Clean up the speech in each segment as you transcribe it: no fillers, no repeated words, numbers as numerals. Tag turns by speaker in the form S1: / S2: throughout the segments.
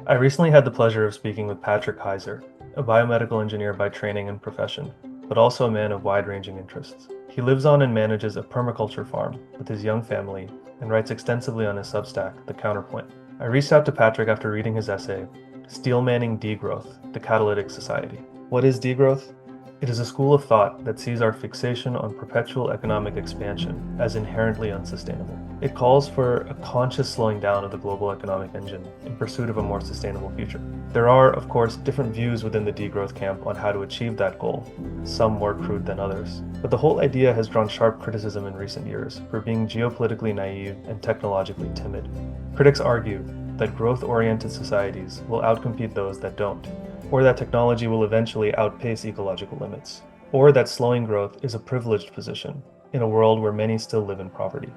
S1: I recently had the pleasure of speaking with Patrick Heizer, a biomedical engineer by training and profession, but also a man of wide-ranging interests. He lives on and manages a permaculture farm with his young family and writes extensively on his Substack, The Counterpoint. I reached out to Patrick after reading his essay, Steelmanning Degrowth, The Catalytic Society. What is degrowth? It is a school of thought that sees our fixation on perpetual economic expansion as inherently unsustainable. It calls for a conscious slowing down of the global economic engine in pursuit of a more sustainable future. There are, of course, different views within the degrowth camp on how to achieve that goal, some more crude than others. But the whole idea has drawn sharp criticism in recent years for being geopolitically naive and technologically timid. Critics argue that growth-oriented societies will outcompete those that don't, or that technology will eventually outpace ecological limits, or that slowing growth is a privileged position in a world where many still live in poverty.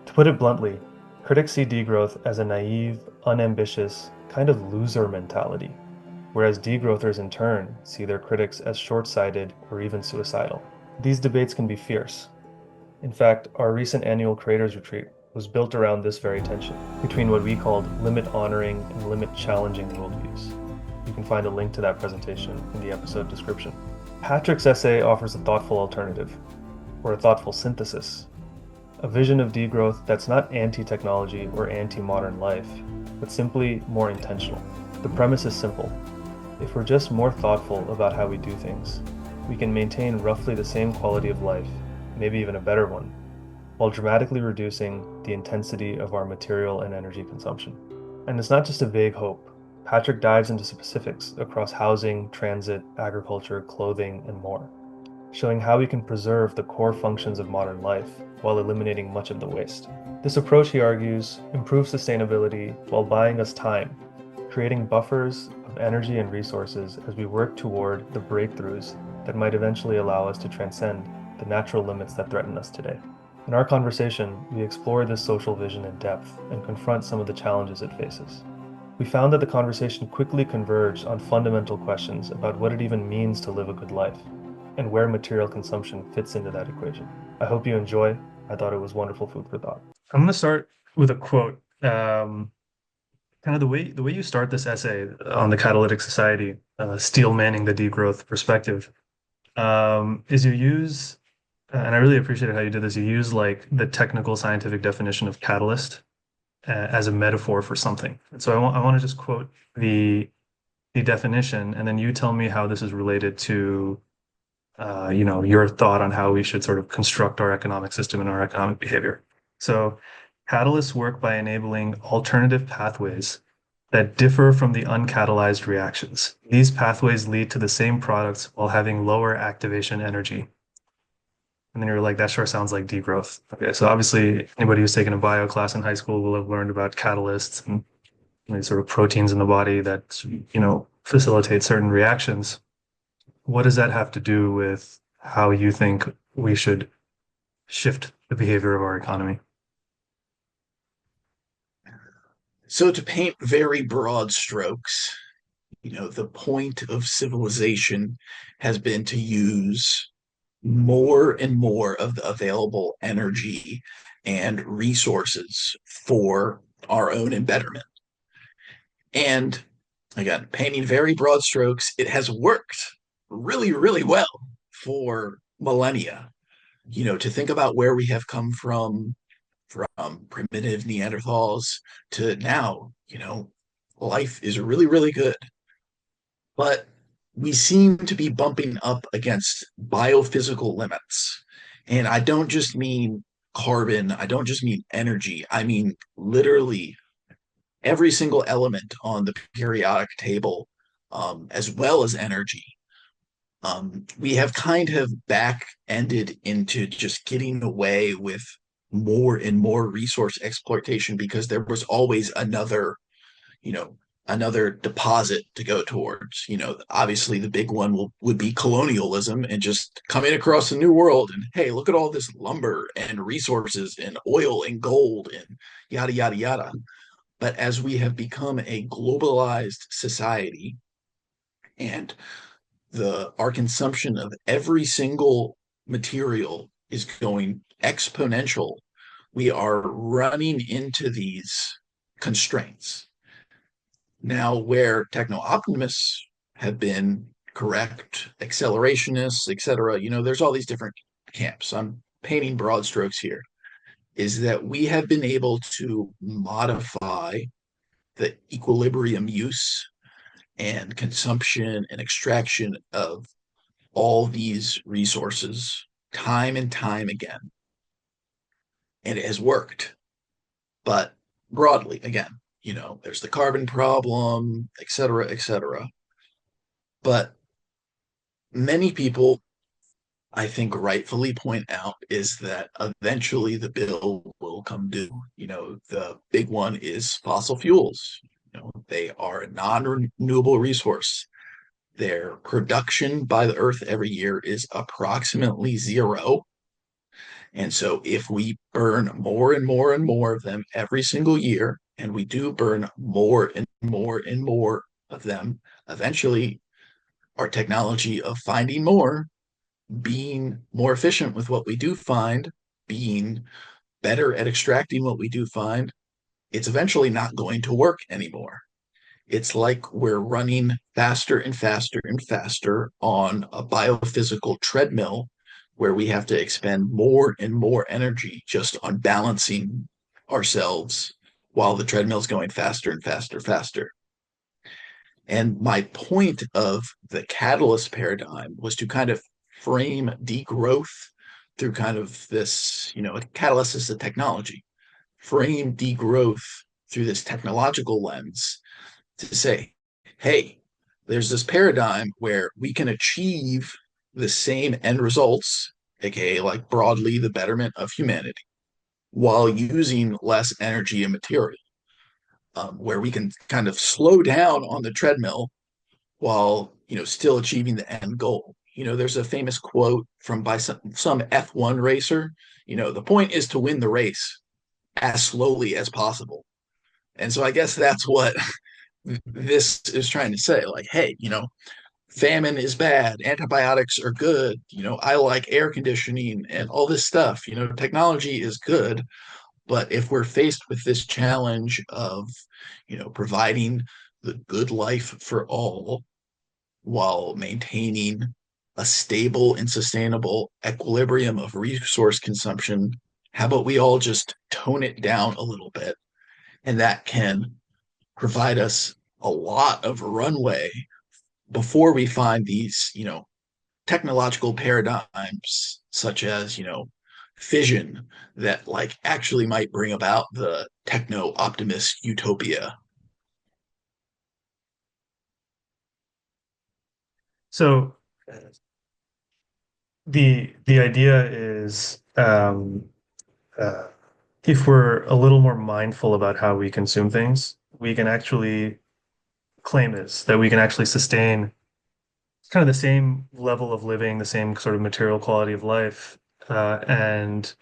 S1: To put it bluntly, critics see degrowth as a naive, unambitious, kind of loser mentality, whereas degrowthers in turn see their critics as short-sighted or even suicidal. These debates can be fierce. In fact, our recent annual Creators Retreat was built around this very tension between what we called limit-honoring and limit-challenging worldviews. You can find a link to that presentation in the episode description. Patrick's essay offers a thoughtful alternative, or a thoughtful synthesis, a vision of degrowth that's not anti-technology or anti-modern life, but simply more intentional. The premise is simple. If we're just more thoughtful about how we do things, we can maintain roughly the same quality of life, maybe even a better one, while dramatically reducing the intensity of our material and energy consumption. And it's not just a vague hope. Patrick dives into specifics across housing, transit, agriculture, clothing, and more, showing how we can preserve the core functions of modern life while eliminating much of the waste. This approach, he argues, improves sustainability while buying us time, creating buffers of energy and resources as we work toward the breakthroughs that might eventually allow us to transcend the natural limits that threaten us today. In our conversation, we explore this social vision in depth and confront some of the challenges it faces. We found that the conversation quickly converged on fundamental questions about what it even means to live a good life, and where material consumption fits into that equation. I hope you enjoy. I thought it was wonderful food for thought. I'm going to start with a quote. Kind of the way you start this essay on the Catalytic Society, Steel Manning the Degrowth perspective, is you use, and I really appreciated how you did this. You use like the technical scientific definition of catalyst as a metaphor for something. And so I want to just quote the definition, and then you tell me how this is related to your thought on how we should sort of construct our economic system and our economic behavior. So catalysts work by enabling alternative pathways that differ from the uncatalyzed reactions. These pathways lead to the same products while having lower activation energy. And then you're like, that sure sounds like degrowth. Okay, so obviously anybody who's taken a bio class in high school will have learned about catalysts and these sort of proteins in the body that, facilitate certain reactions. What does that have to do with how you think we should shift the behavior of our economy?
S2: So, to paint very broad strokes, the point of civilization has been to use more and more of the available energy and resources for our own embetterment. And again, painting very broad strokes, it has worked really, really well for millennia. To think about where we have come from primitive Neanderthals to now, life is really, really good. But we seem to be bumping up against biophysical limits. And I don't just mean carbon, I don't just mean energy, I mean literally every single element on the periodic table, as well as energy. We have kind of back ended into just getting away with more and more resource exploitation because there was always you know, another deposit to go towards. Obviously the big one would be colonialism and just coming across the new world and hey, look at all this lumber and resources and oil and gold and yada yada yada. But as we have become a globalized society and our consumption of every single material is going exponential, we are running into these constraints. Now, where techno-optimists have been correct, accelerationists, etc., there's all these different camps. I'm painting broad strokes here, is that we have been able to modify the equilibrium use and consumption and extraction of all these resources time and time again. And it has worked. But broadly, again, there's the carbon problem, et cetera, et cetera. But many people, I think, rightfully point out is that eventually the bill will come due. The big one is fossil fuels. They are a non-renewable resource. Their production by the earth every year is approximately zero. And so if we burn more and more and more of them every single year, and we do burn more and more and more of them, eventually our technology of finding more, being more efficient with what we do find, being better at extracting what we do find, it's eventually not going to work anymore. It's like we're running faster and faster and faster on a biophysical treadmill where we have to expend more and more energy just on balancing ourselves while the treadmill's going faster and faster, faster. And my point of the catalyst paradigm was to kind of frame degrowth through kind of this, a catalyst is a technology, frame degrowth through this technological lens to say, hey, there's this paradigm where we can achieve the same end results, aka like broadly the betterment of humanity, while using less energy and material, where we can kind of slow down on the treadmill while still achieving the end goal. There's a famous quote from by some F1 racer. The point is to win the race as slowly as possible. And so I guess that's what this is trying to say. Like, hey, famine is bad, antibiotics are good. I like air conditioning and all this stuff. Technology is good, but if we're faced with this challenge of providing the good life for all while maintaining a stable and sustainable equilibrium of resource consumption, how about we all just tone it down a little bit? And that can provide us a lot of runway before we find these, technological paradigms such as, fission that like actually might bring about the techno optimist utopia.
S1: So the idea is uh, if we're a little more mindful about how we consume things, we can actually claim is that we can actually sustain kind of the same level of living, the same sort of material quality of life, and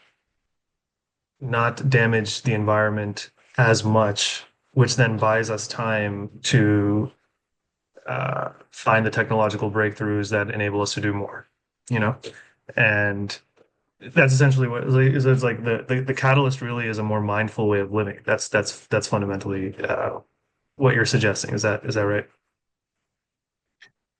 S1: not damage the environment as much, which then buys us time to find the technological breakthroughs that enable us to do more, you know? And that's essentially what it's like the catalyst really is a more mindful way of living. That's fundamentally what you're suggesting. Is that right?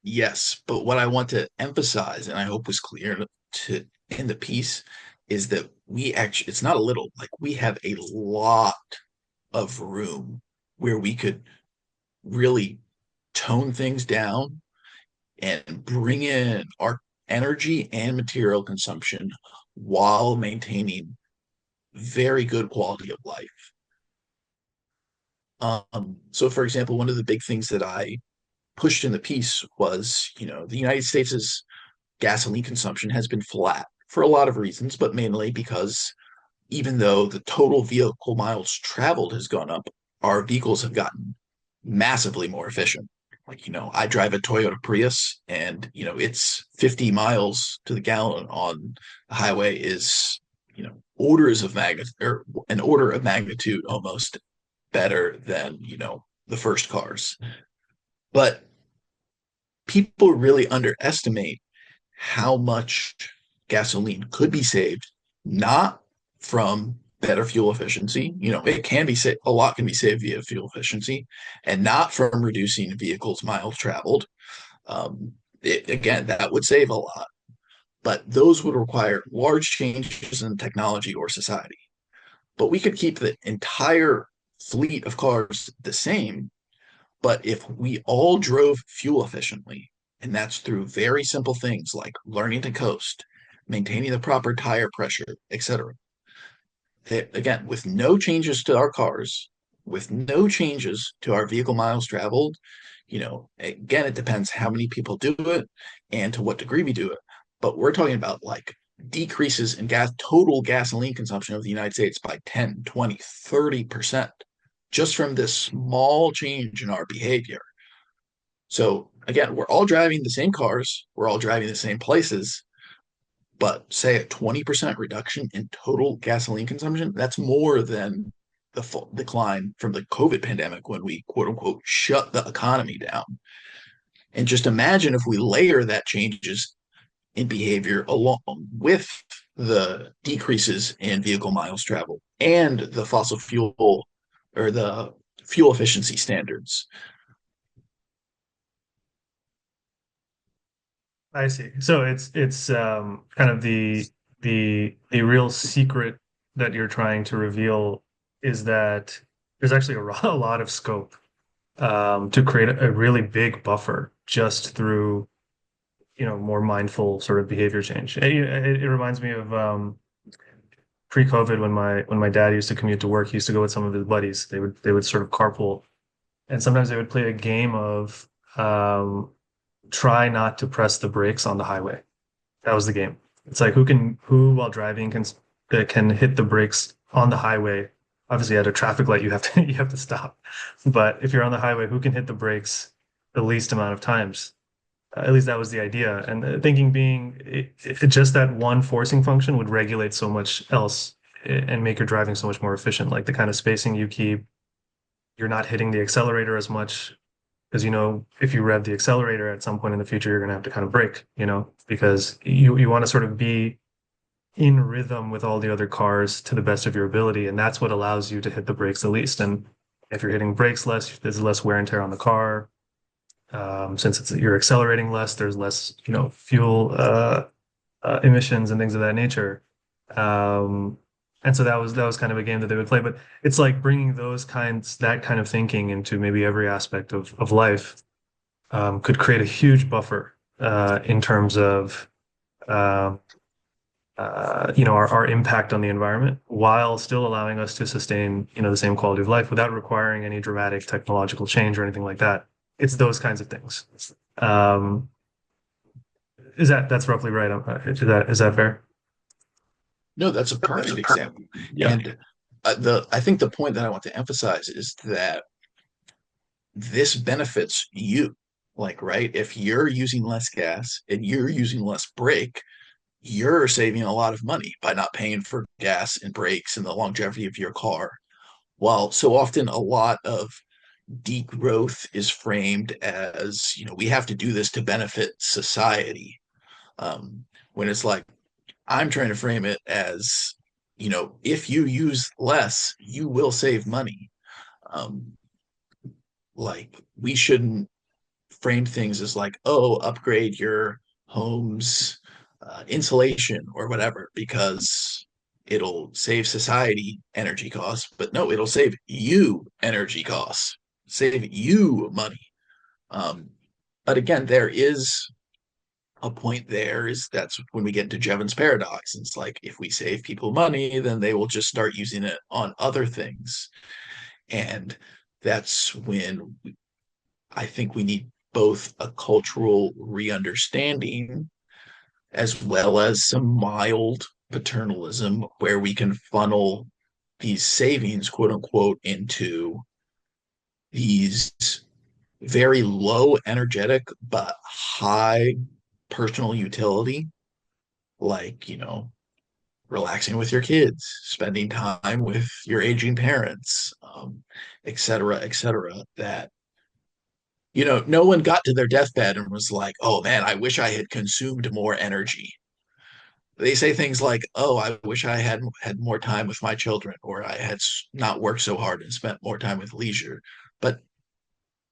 S2: Yes, but what I want to emphasize, and I hope was clear to in the piece, is that we actually, it's not a little, like we have a lot of room where we could really tone things down and bring in our energy and material consumption while maintaining very good quality of life. So for example, one of the big things that I pushed in the piece was, the United States' gasoline consumption has been flat for a lot of reasons, but mainly because even though the total vehicle miles traveled has gone up, our vehicles have gotten massively more efficient. Like, I drive a Toyota Prius and, it's 50 miles to the gallon on the highway is, orders of magnitude or an order of magnitude almost better than, the first cars. But people really underestimate how much gasoline could be saved, not from better fuel efficiency. It can be a lot can be saved via fuel efficiency, and not from reducing vehicles miles traveled. Again, that would save a lot, but those would require large changes in technology or society. But we could keep the entire fleet of cars the same, but if we all drove fuel efficiently, and that's through very simple things like learning to coast, maintaining the proper tire pressure, etc. Again, with no changes to our cars, with no changes to our vehicle miles traveled, again, it depends how many people do it and to what degree we do it. But we're talking about like decreases in total gasoline consumption of the United States by 10, 20, 30% just from this small change in our behavior. So again, we're all driving the same cars, we're all driving the same places, but say a 20% reduction in total gasoline consumption, that's more than the full decline from the COVID pandemic when we quote unquote shut the economy down. And just imagine if we layer that changes in behavior along with the decreases in vehicle miles traveled and the fossil fuel or the fuel efficiency standards.
S1: I see. So it's kind of the real secret that you're trying to reveal is that there's actually a lot of scope to create a really big buffer just through more mindful sort of behavior change. It reminds me of pre-COVID when my dad used to commute to work. He used to go with some of his buddies. They would sort of carpool, and sometimes they would play a game of try not to press the brakes on the highway. That was the game. It's like who while driving can hit the brakes on the highway. Obviously, at a traffic light, you have to you have to stop. But if you're on the highway, who can hit the brakes the least amount of times? At least that was the idea. And the thinking being, just that one forcing function would regulate so much else and make your driving so much more efficient. Like the kind of spacing you keep, you're not hitting the accelerator as much because if you rev the accelerator at some point in the future, you're going to have to kind of brake, because you want to sort of be in rhythm with all the other cars to the best of your ability, and that's what allows you to hit the brakes the least. And if you're hitting brakes less, there's less wear and tear on the car. Since you're accelerating less, there's less, fuel emissions and things of that nature. Um, and so that was kind of a game that they would play. But it's like bringing that kind of thinking into maybe every aspect of life could create a huge buffer in terms of um, our impact on the environment while still allowing us to sustain, the same quality of life without requiring any dramatic technological change or anything like that. It's those kinds of things. Um, that's roughly right? Is that fair?
S2: No, that's a perfect example.
S1: Yeah.
S2: And I think the point that I want to emphasize is that this benefits you. Like, right? If you're using less gas and you're using less brake, you're saving a lot of money by not paying for gas and brakes and the longevity of your car. While so often a lot of degrowth is framed as, we have to do this to benefit society. When it's like, I'm trying to frame it as, if you use less, you will save money. Um, like, we shouldn't frame things as like, oh, upgrade your home's insulation or whatever, because it'll save society energy costs. But no, it'll save you energy costs, save you money. Um, but again, there is a point there is that's when we get into Jevons paradox. It's like if we save people money, then they will just start using it on other things. And that's when I think we need both a cultural re-understanding as well as some mild paternalism where we can funnel these savings, quote unquote, into these very low energetic but high personal utility, like, relaxing with your kids, spending time with your aging parents, et cetera, et cetera, that no one got to their deathbed and was like, oh man, I wish I had consumed more energy. they say things like, "Oh, I wish I had more time with my children, or I had not worked so hard and spent more time with leisure." But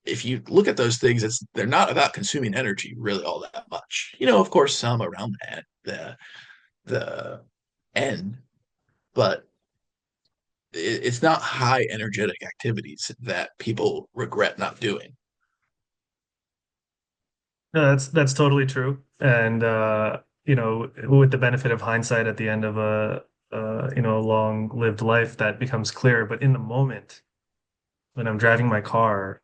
S2: if you look at those things, they're not about consuming energy really all that much. Of course, some around the end, but it's not high energetic activities that people regret not doing.
S1: No, that's totally true. And with the benefit of hindsight at the end of a long-lived life, that becomes clear. But in the moment, when I'm driving my car,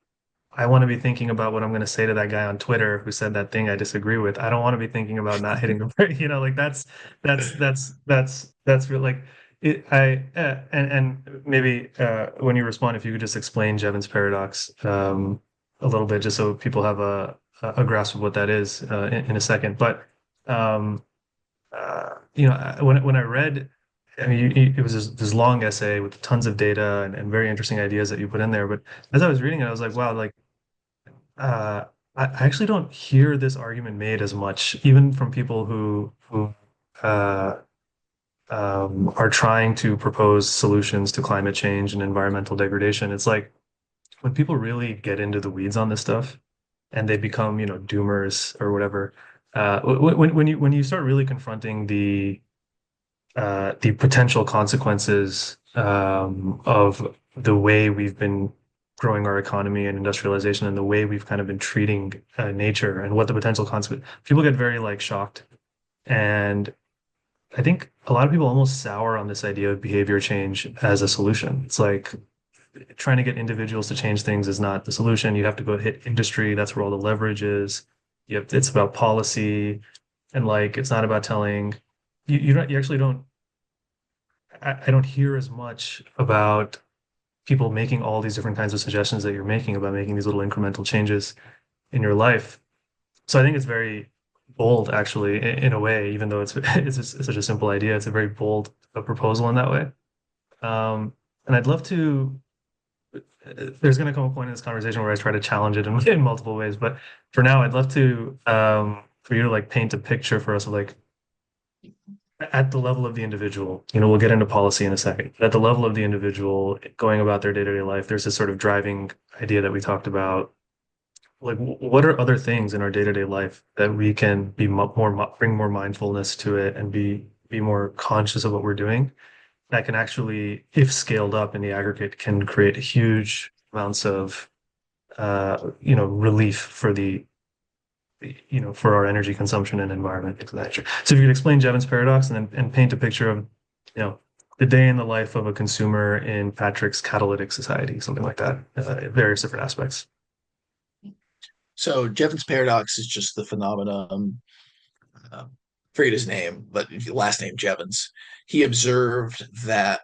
S1: I want to be thinking about what I'm going to say to that guy on Twitter who said that thing I disagree with. I don't want to be thinking about not hitting the brake. Like that's real. Like and maybe when you respond, if you could just explain Jevons paradox a little bit, just so people have a grasp of what that is in a second. But um, when I read, I mean, it was this long essay with tons of data and very interesting ideas that you put in there. But as I was reading it, I was like, wow, like uh, I actually don't hear this argument made as much, even from people who uh, are trying to propose solutions to climate change and environmental degradation. It's like when people really get into the weeds on this stuff and they become, doomers or whatever. When you start really confronting the potential consequences of the way we've been growing our economy and industrialization and the way we've kind of been treating nature and what the potential consequence. People get very like shocked, and I think a lot of people almost sour on this idea of behavior change as a solution. It's like trying to get individuals to change things is not the solution. You have to go hit industry. That's where all the leverage is. It's about policy, and like it's not about telling you actually don't I don't hear as much about people making all these different kinds of suggestions that you're making about making these little incremental changes in your life. So I think it's very bold, actually, in a way, even though it's such a simple idea. It's a very bold proposal in that way. And I'd love to. There's going to come a point in this conversation where I try to challenge it in multiple ways, but for now, I'd love to for you to like paint a picture for us of like at the level of the individual, we'll get into policy in a second. At the level of the individual going about their day-to-day life, there's this sort of driving idea that we talked about. Like, what are other things in our day-to-day life that we can be bring more mindfulness to it and be more conscious of what we're doing that can actually, if scaled up in the aggregate, can create huge amounts of relief for for our energy consumption and environment, things of that nature. So if you could explain Jevons paradox and paint a picture of, the day in the life of a consumer in Patrick's Catalytic Society, something like that, various different aspects.
S2: So Jevons paradox is just the phenomenon. Uh, forget his name, but last name Jevons. He observed that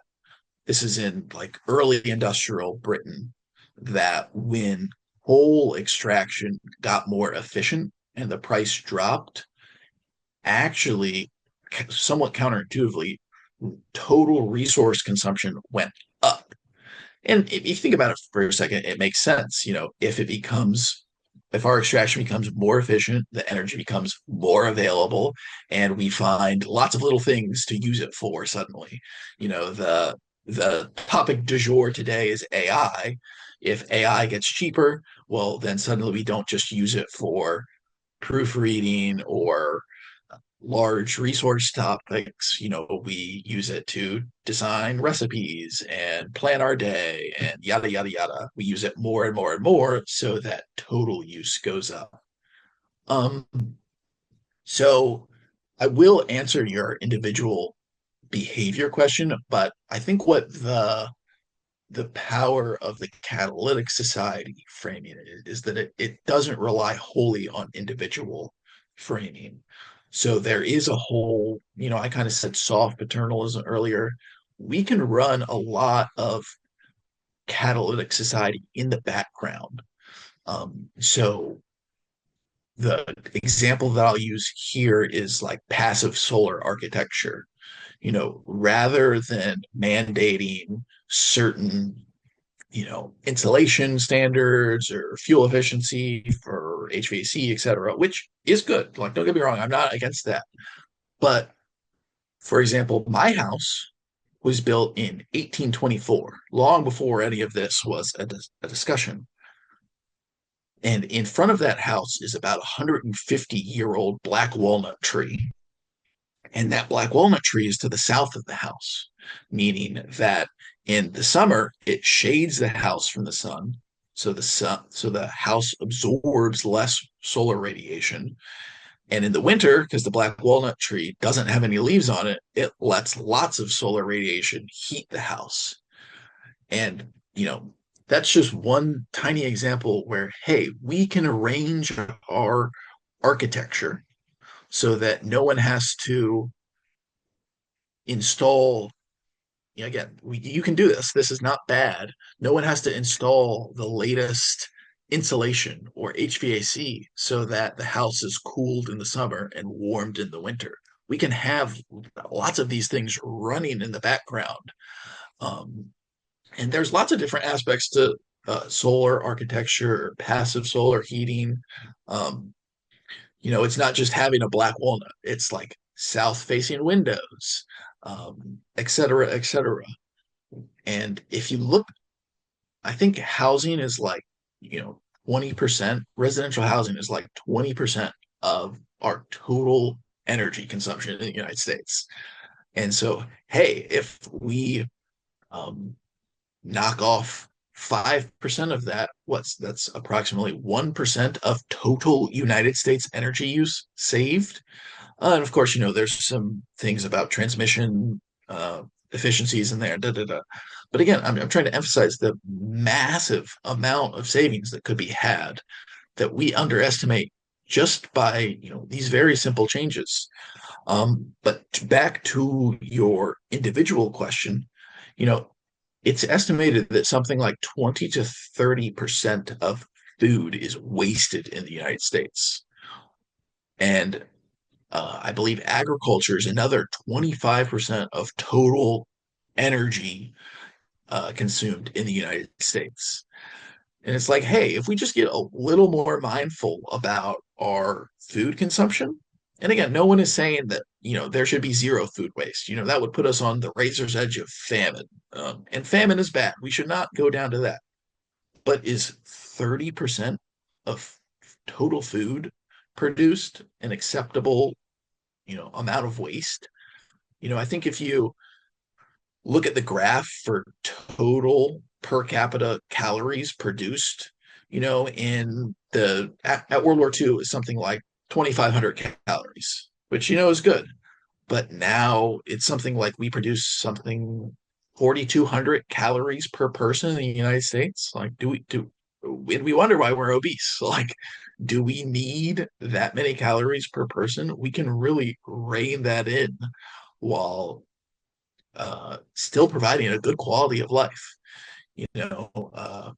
S2: this is in like early industrial Britain, that when coal extraction got more efficient and the price dropped, actually, somewhat counterintuitively, total resource consumption went up. And if you think about it for a second, it makes sense. If our extraction becomes more efficient, the energy becomes more available, and we find lots of little things to use it for suddenly. The topic du jour today is AI. If AI gets cheaper, well, then suddenly we don't just use it for proofreading or large resource topics. We use it to design recipes and plan our day and yada, yada, yada. We use it more and more and more so that total use goes up. Um, so I will answer your individual behavior question, but I think what the power of the catalytic society framing is that it doesn't rely wholly on individual framing. So there is a whole, I kind of said soft paternalism earlier. We can run a lot of catalytic society in the background. So the example that I'll use here is like passive solar architecture. Rather than mandating certain insulation standards or fuel efficiency for HVAC, et cetera, which is good. Like, don't get me wrong, I'm not against that. But For example, my house was built in 1824, long before any of this was a discussion. And in front of that house is about a 150-year-old black walnut tree. And that black walnut tree is to the south of the house, meaning that in the summer it shades the house from the sun, so the house absorbs less solar radiation. And in the winter, because the black walnut tree doesn't have any leaves on it, it lets lots of solar radiation heat the house. And, that's just one tiny example where, hey, we can arrange our architecture so that no one has to install, again, you can do this. This is not bad. No one has to install the latest insulation or HVAC so that the house is cooled in the summer and warmed in the winter. We can have lots of these things running in the background. Um, and there's lots of different aspects to solar architecture, passive solar heating. Um, it's not just having a black walnut. It's like south facing windows, et cetera, et cetera. And if you look, I think housing is like, 20%, residential housing is like 20% of our total energy consumption in the United States. And so, hey, if we um, knock off 5% of that, that's approximately 1% of total United States energy use saved. And of course, there's some things about transmission uh, efficiencies in there. Da, da, da. But again, I'm trying to emphasize the massive amount of savings that could be had that we underestimate just by these very simple changes. But back to your individual question, you know, it's estimated that something like 20 to 30% of food is wasted in the United States. And I believe agriculture is another 25% of total energy consumed in the United States. And it's like, hey, if we just get a little more mindful about our food consumption, and again, no one is saying that, there should be zero food waste. That would put us on the razor's edge of famine. And famine is bad. We should not go down to that. But is 30% of total food produced an acceptable, amount of waste? I think if you look at the graph for total per capita calories produced, in at World War II is something like 2,500 calories, which is good. But now it's something like we produce something 4,200 calories per person in the United States. Like, we wonder why we're obese. Like, do we need that many calories per person? We can really rein that in while still providing a good quality of life. You know, uh,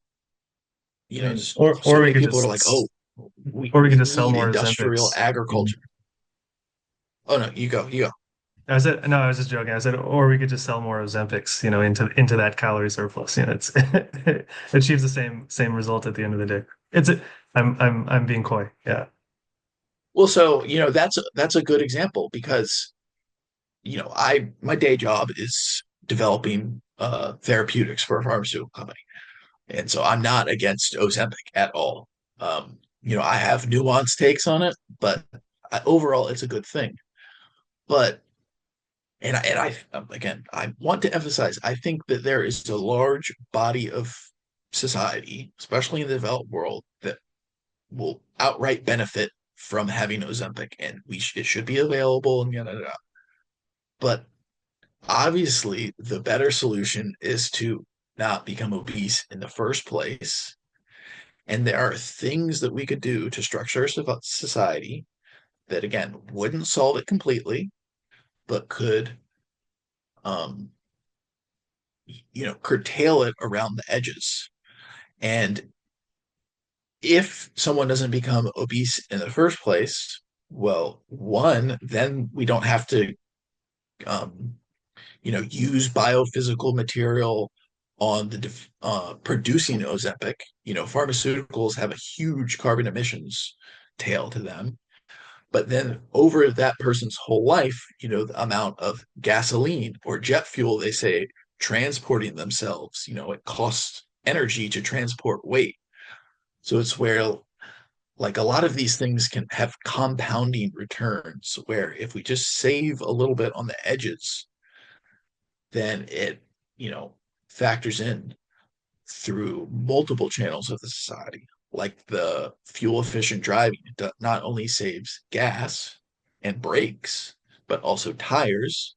S1: I mean,
S2: so many people are like, "Oh,
S1: or we
S2: we
S1: could just sell
S2: need
S1: more
S2: industrial
S1: Ozempics.
S2: agriculture." Oh no, you go.
S1: I said no, I was just joking. I said, or we could just sell more Ozempics, into that calorie surplus. It's it achieves the same result at the end of the day. I'm being coy. Yeah.
S2: Well, so that's a good example because I my day job is developing therapeutics for a pharmaceutical company, and so I'm not against Ozempic at all. I have nuanced takes on it, but overall, it's a good thing. But and I again, I want to emphasize, I think that there is a large body of society, especially in the developed world, that will outright benefit from having Ozempic, and it should be available and yada yada. But obviously, the better solution is to not become obese in the first place. And there are things that we could do to structure our society that, again, wouldn't solve it completely, but could, um, curtail it around the edges. And if someone doesn't become obese in the first place, well, one, then we don't have to, um, use biophysical material on the producing Ozempic. Pharmaceuticals have a huge carbon emissions tail to them. But then over that person's whole life, the amount of gasoline or jet fuel they say transporting themselves, it costs energy to transport weight. So it's where like a lot of these things can have compounding returns where if we just save a little bit on the edges, then it, you know, factors in through multiple channels of the society. Like the fuel efficient driving, it not only saves gas and brakes, but also tires.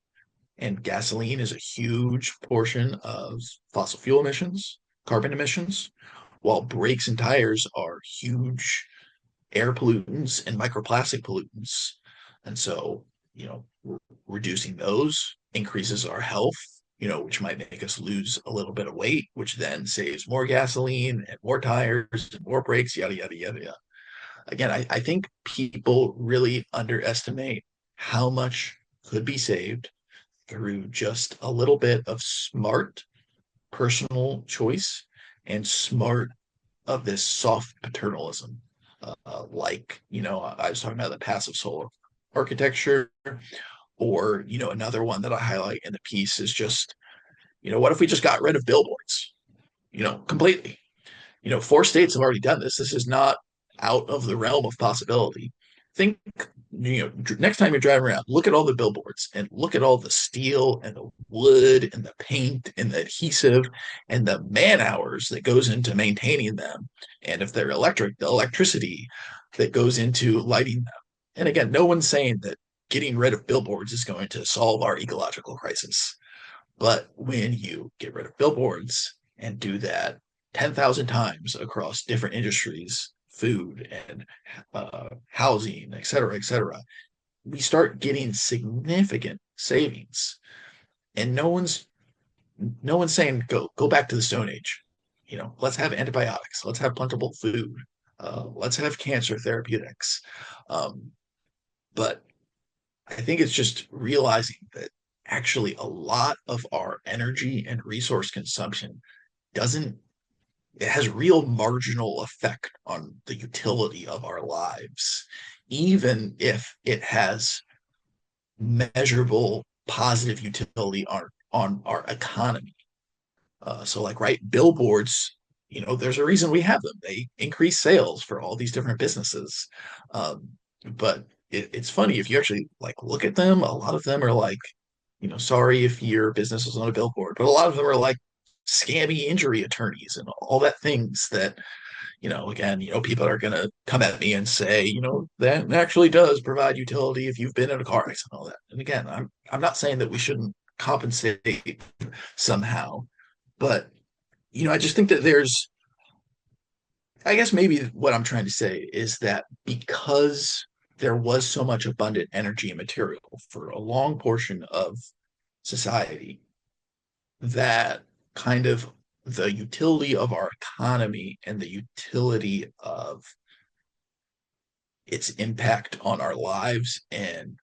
S2: And gasoline is a huge portion of fossil fuel emissions, carbon emissions, while brakes and tires are huge air pollutants and microplastic pollutants. And so, reducing those increases our health, which might make us lose a little bit of weight, which then saves more gasoline and more tires and more brakes, yada, yada, yada, yada. Again, I think people really underestimate how much could be saved through just a little bit of smart personal choice and smart of this soft paternalism. I was talking about the passive solar architecture, or, another one that I highlight in the piece is just, what if we just got rid of billboards, completely? 4 states have already done this. This is not out of the realm of possibility. Think, next time you're driving around, look at all the billboards and look at all the steel and the wood and the paint and the adhesive and the man hours that goes into maintaining them. And if they're electric, the electricity that goes into lighting them. And again, no one's saying that getting rid of billboards is going to solve our ecological crisis. But when you get rid of billboards and do that 10,000 times across different industries, food and housing, et cetera, we start getting significant savings. And no one's saying go back to the Stone Age. Let's have antibiotics. Let's have plentiful food. Let's have cancer therapeutics. But I think it's just realizing that actually a lot of our energy and resource consumption doesn't it has real marginal effect on the utility of our lives, even if it has measurable positive utility on our economy. So like, right, billboards, there's a reason we have them. They increase sales for all these different businesses. But it's funny if you actually like look at them, a lot of them are like, sorry if your business is on a billboard, but a lot of them are like scammy injury attorneys and all that things that, again, people are going to come at me and say, that actually does provide utility if you've been in a car accident and all that. And again, I'm not saying that we shouldn't compensate somehow, but I just think that I guess maybe what I'm trying to say is that because there was so much abundant energy and material for a long portion of society, that kind of the utility of our economy and the utility of its impact on our lives and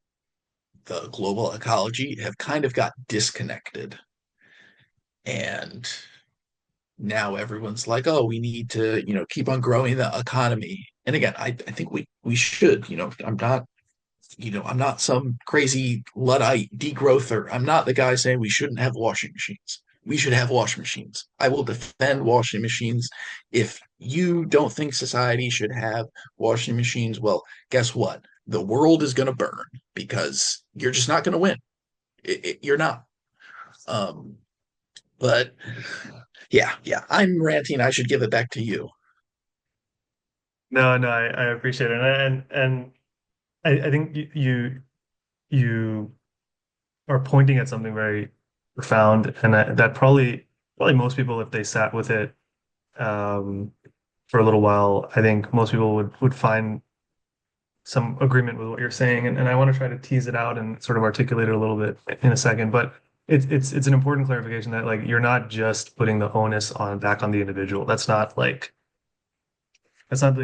S2: the global ecology have kind of got disconnected. And now everyone's like, oh, we need to, keep on growing the economy. And again, I think we should, I'm not some crazy Luddite degrowther. I'm not the guy saying we shouldn't have washing machines. We should have washing machines. I will defend washing machines. If you don't think society should have washing machines, well, guess what? The world is going to burn because you're just not going to win. You're not. Um, but yeah, I'm ranting. I should give it back to you.
S1: No, no, I appreciate it, and I think you are pointing at something very profound, and that probably most people, if they sat with it um, for a little while, I think most people would find some agreement with what you're saying, and I want to try to tease it out and sort of articulate it a little bit in a second. But it's an important clarification that like you're not just putting the onus on back on the individual. That's not the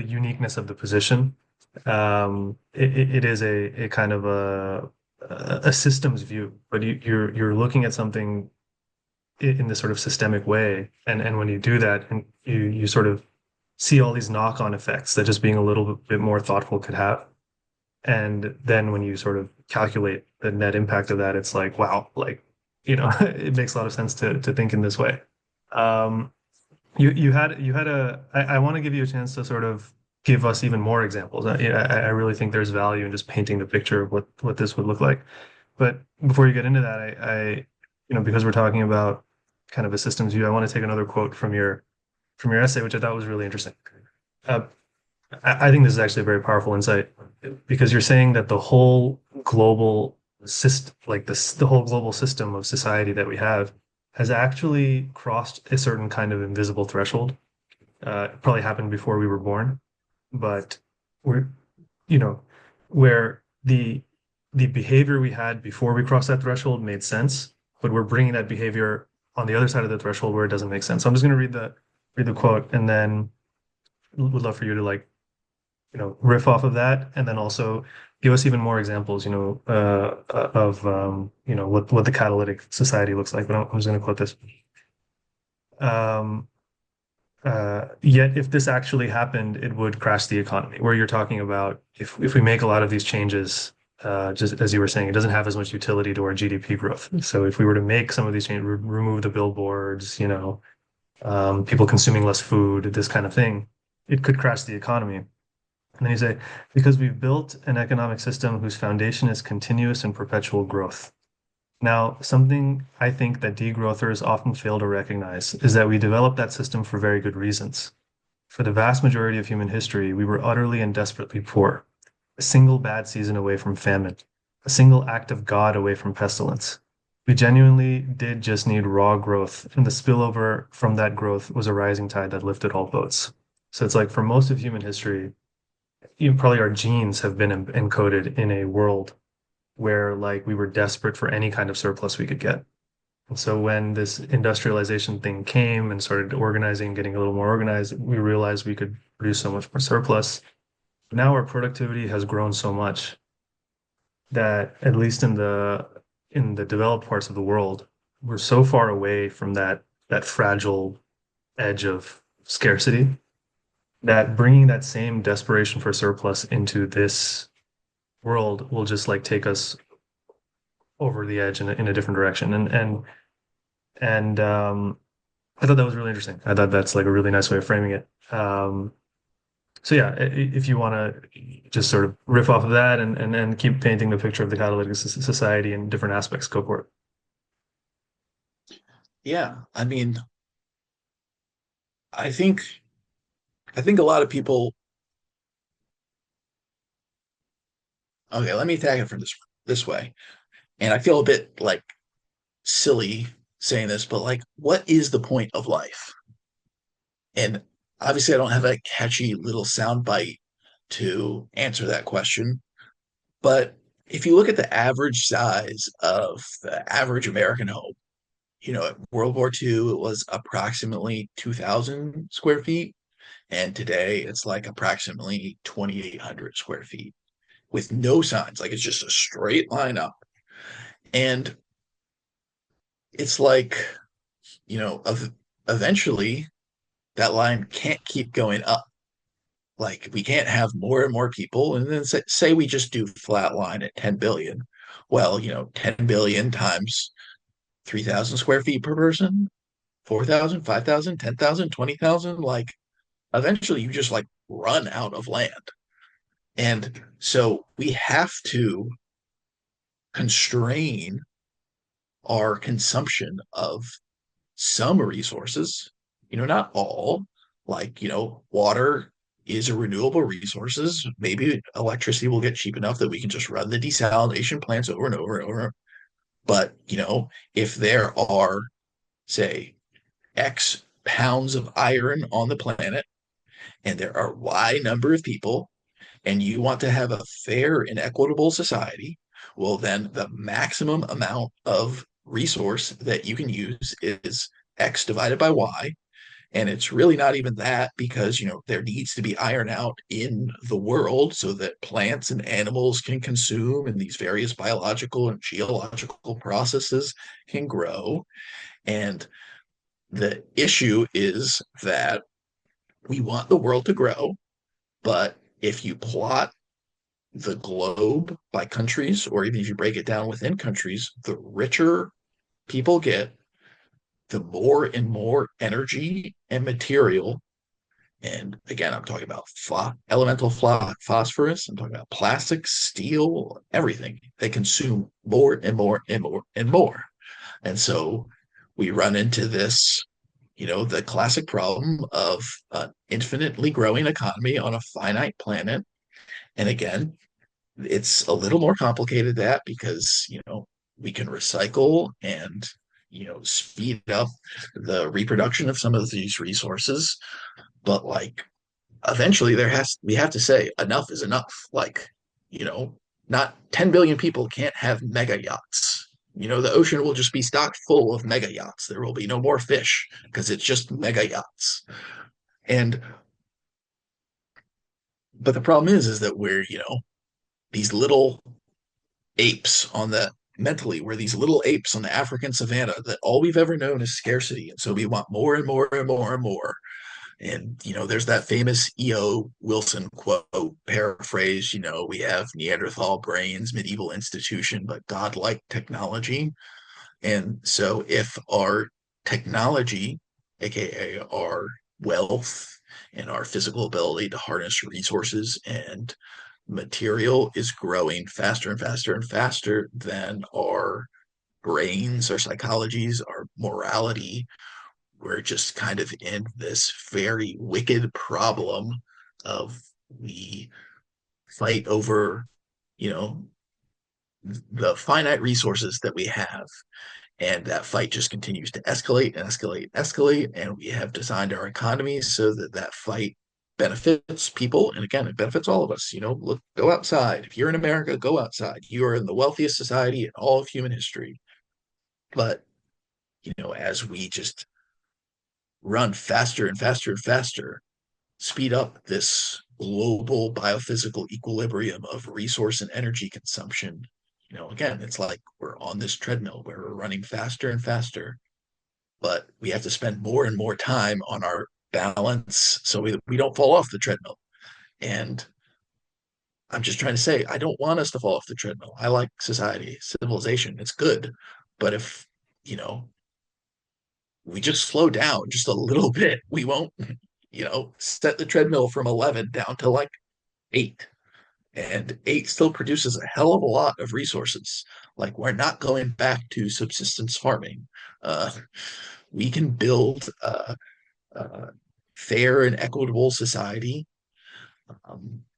S1: uniqueness of the position. It is a kind of a systems view, but you're looking at something in this sort of systemic way, and when you do that, and you sort of see all these knock-on effects that just being a little bit more thoughtful could have. And then when you sort of calculate the net impact of that, it's like, wow, like, it makes a lot of sense to think in this way. Um, you had I want to give you a chance to sort of give us even more examples. I really think there's value in just painting the picture of what this would look like. But before you get into that, because we're talking about kind of a systems view, I want to take another quote from your essay, which I thought was really interesting. Uh, I think this is actually a very powerful insight because you're saying that the whole global system, like this, the whole global system of society that we have, has actually crossed a certain kind of invisible threshold. It probably happened before we were born, but we're, you know, where the behavior we had before we crossed that threshold made sense, but we're bringing that behavior on the other side of the threshold where it doesn't make sense. So I'm just going to read the quote, and then would love for you to like riff off of that, and then also give us even more examples, of what the catalytic society looks like. But I'm just going to quote this. Um, Yet, if this actually happened, it would crash the economy. Where you're talking about if we make a lot of these changes, just as you were saying, it doesn't have as much utility to our GDP growth. So if we were to make some of these changes, remove the billboards, people consuming less food, this kind of thing, it could crash the economy. And then you say, because we've built an economic system whose foundation is continuous and perpetual growth. Now, something I think that degrowthers often fail to recognize is that we developed that system for very good reasons. For the vast majority of human history, we were utterly and desperately poor, a single bad season away from famine, a single act of God away from pestilence. We genuinely did just need raw growth, and the spillover from that growth was a rising tide that lifted all boats. So it's like for most of human history, even probably our genes have been encoded in a world where like we were desperate for any kind of surplus we could get. And so when this industrialization thing came and started organizing, getting a little more organized, we realized we could produce so much more surplus. Now our productivity has grown so much that at least in the developed parts of the world, we're so far away from that fragile edge of scarcity that bringing that same desperation for surplus into this world will just like take us over the edge in a different direction. And I thought that was really interesting. I thought that's like a really nice way of framing it. So yeah, if you want to just sort of riff off of that and keep painting the picture of the catalytic society in different aspects, go for it.
S2: Yeah, I mean, I think I think a lot of people. Okay, let me attack it from this way, and I feel a bit like silly saying this, but like, what is the point of life? And obviously, I don't have a catchy little sound bite to answer that question. But if you look at the average size of the average American home, at World War II, it was approximately 2,000 square feet. And today it's like approximately 2,800 square feet with no signs. Like it's just a straight line up. And it's like, eventually that line can't keep going up. Like we can't have more and more people. And then say we just do flat line at 10 billion. Well, 10 billion times 3,000 square feet per person, 4,000, 5,000, 10,000, 20,000. Like eventually you just like run out of land. And so we have to constrain our consumption of some resources, not all, like, water is a renewable resources. Maybe electricity will get cheap enough that we can just run the desalination plants over and over and over. But, if there are, say, X pounds of iron on the planet and there are Y number of people and you want to have a fair and equitable society, well, then the maximum amount of resource that you can use is X divided by Y. And it's really not even that because, there needs to be iron out in the world so that plants and animals can consume and these various biological and geological processes can grow. And the issue is that we want the world to grow, but if you plot the globe by countries, or even if you break it down within countries, the richer people get, the more and more energy and material. And again, I'm talking about elemental phosphorus. I'm talking about plastics, steel, everything. They consume more and more and more and more. And so we run into this, the classic problem of an infinitely growing economy on a finite planet. And again, it's a little more complicated that because, we can recycle and, speed up the reproduction of some of these resources. But like eventually we have to say enough is enough. Like, you know, not 10 billion people can't have mega yachts. The ocean will just be stocked full of mega yachts. There will be no more fish because it's just mega yachts. And but the problem is that we're, these little apes on the mentally, we're these little apes on the African savannah that all we've ever known is scarcity. And so we want more and more and more and more. And, there's that famous E.O. Wilson quote, paraphrase, we have Neanderthal brains, medieval institution, but godlike technology. And so if our technology, aka our wealth and our physical ability to harness resources and material is growing faster and faster and faster than our brains, our psychologies, our morality, we're just kind of in this very wicked problem of we fight over, you know, the finite resources that we have. And that fight just continues to escalate and escalate and escalate. And we have designed our economy so that that fight benefits people. And again, it benefits all of us. Look, go outside. If you're in America, go outside. You are in the wealthiest society in all of human history. But, as we just run faster and faster and faster, speed up this global biophysical equilibrium of resource and energy consumption. Again, it's like we're on this treadmill where we're running faster and faster, but we have to spend more and more time on our balance so we don't fall off the treadmill. And I'm just trying to say, I don't want us to fall off the treadmill. I like society, civilization. It's good. But if, you know, we just slow down just a little bit, we won't, set the treadmill from 11 down to like 8. And 8 still produces a hell of a lot of resources. Like we're not going back to subsistence farming. Uh, we can build a fair and equitable society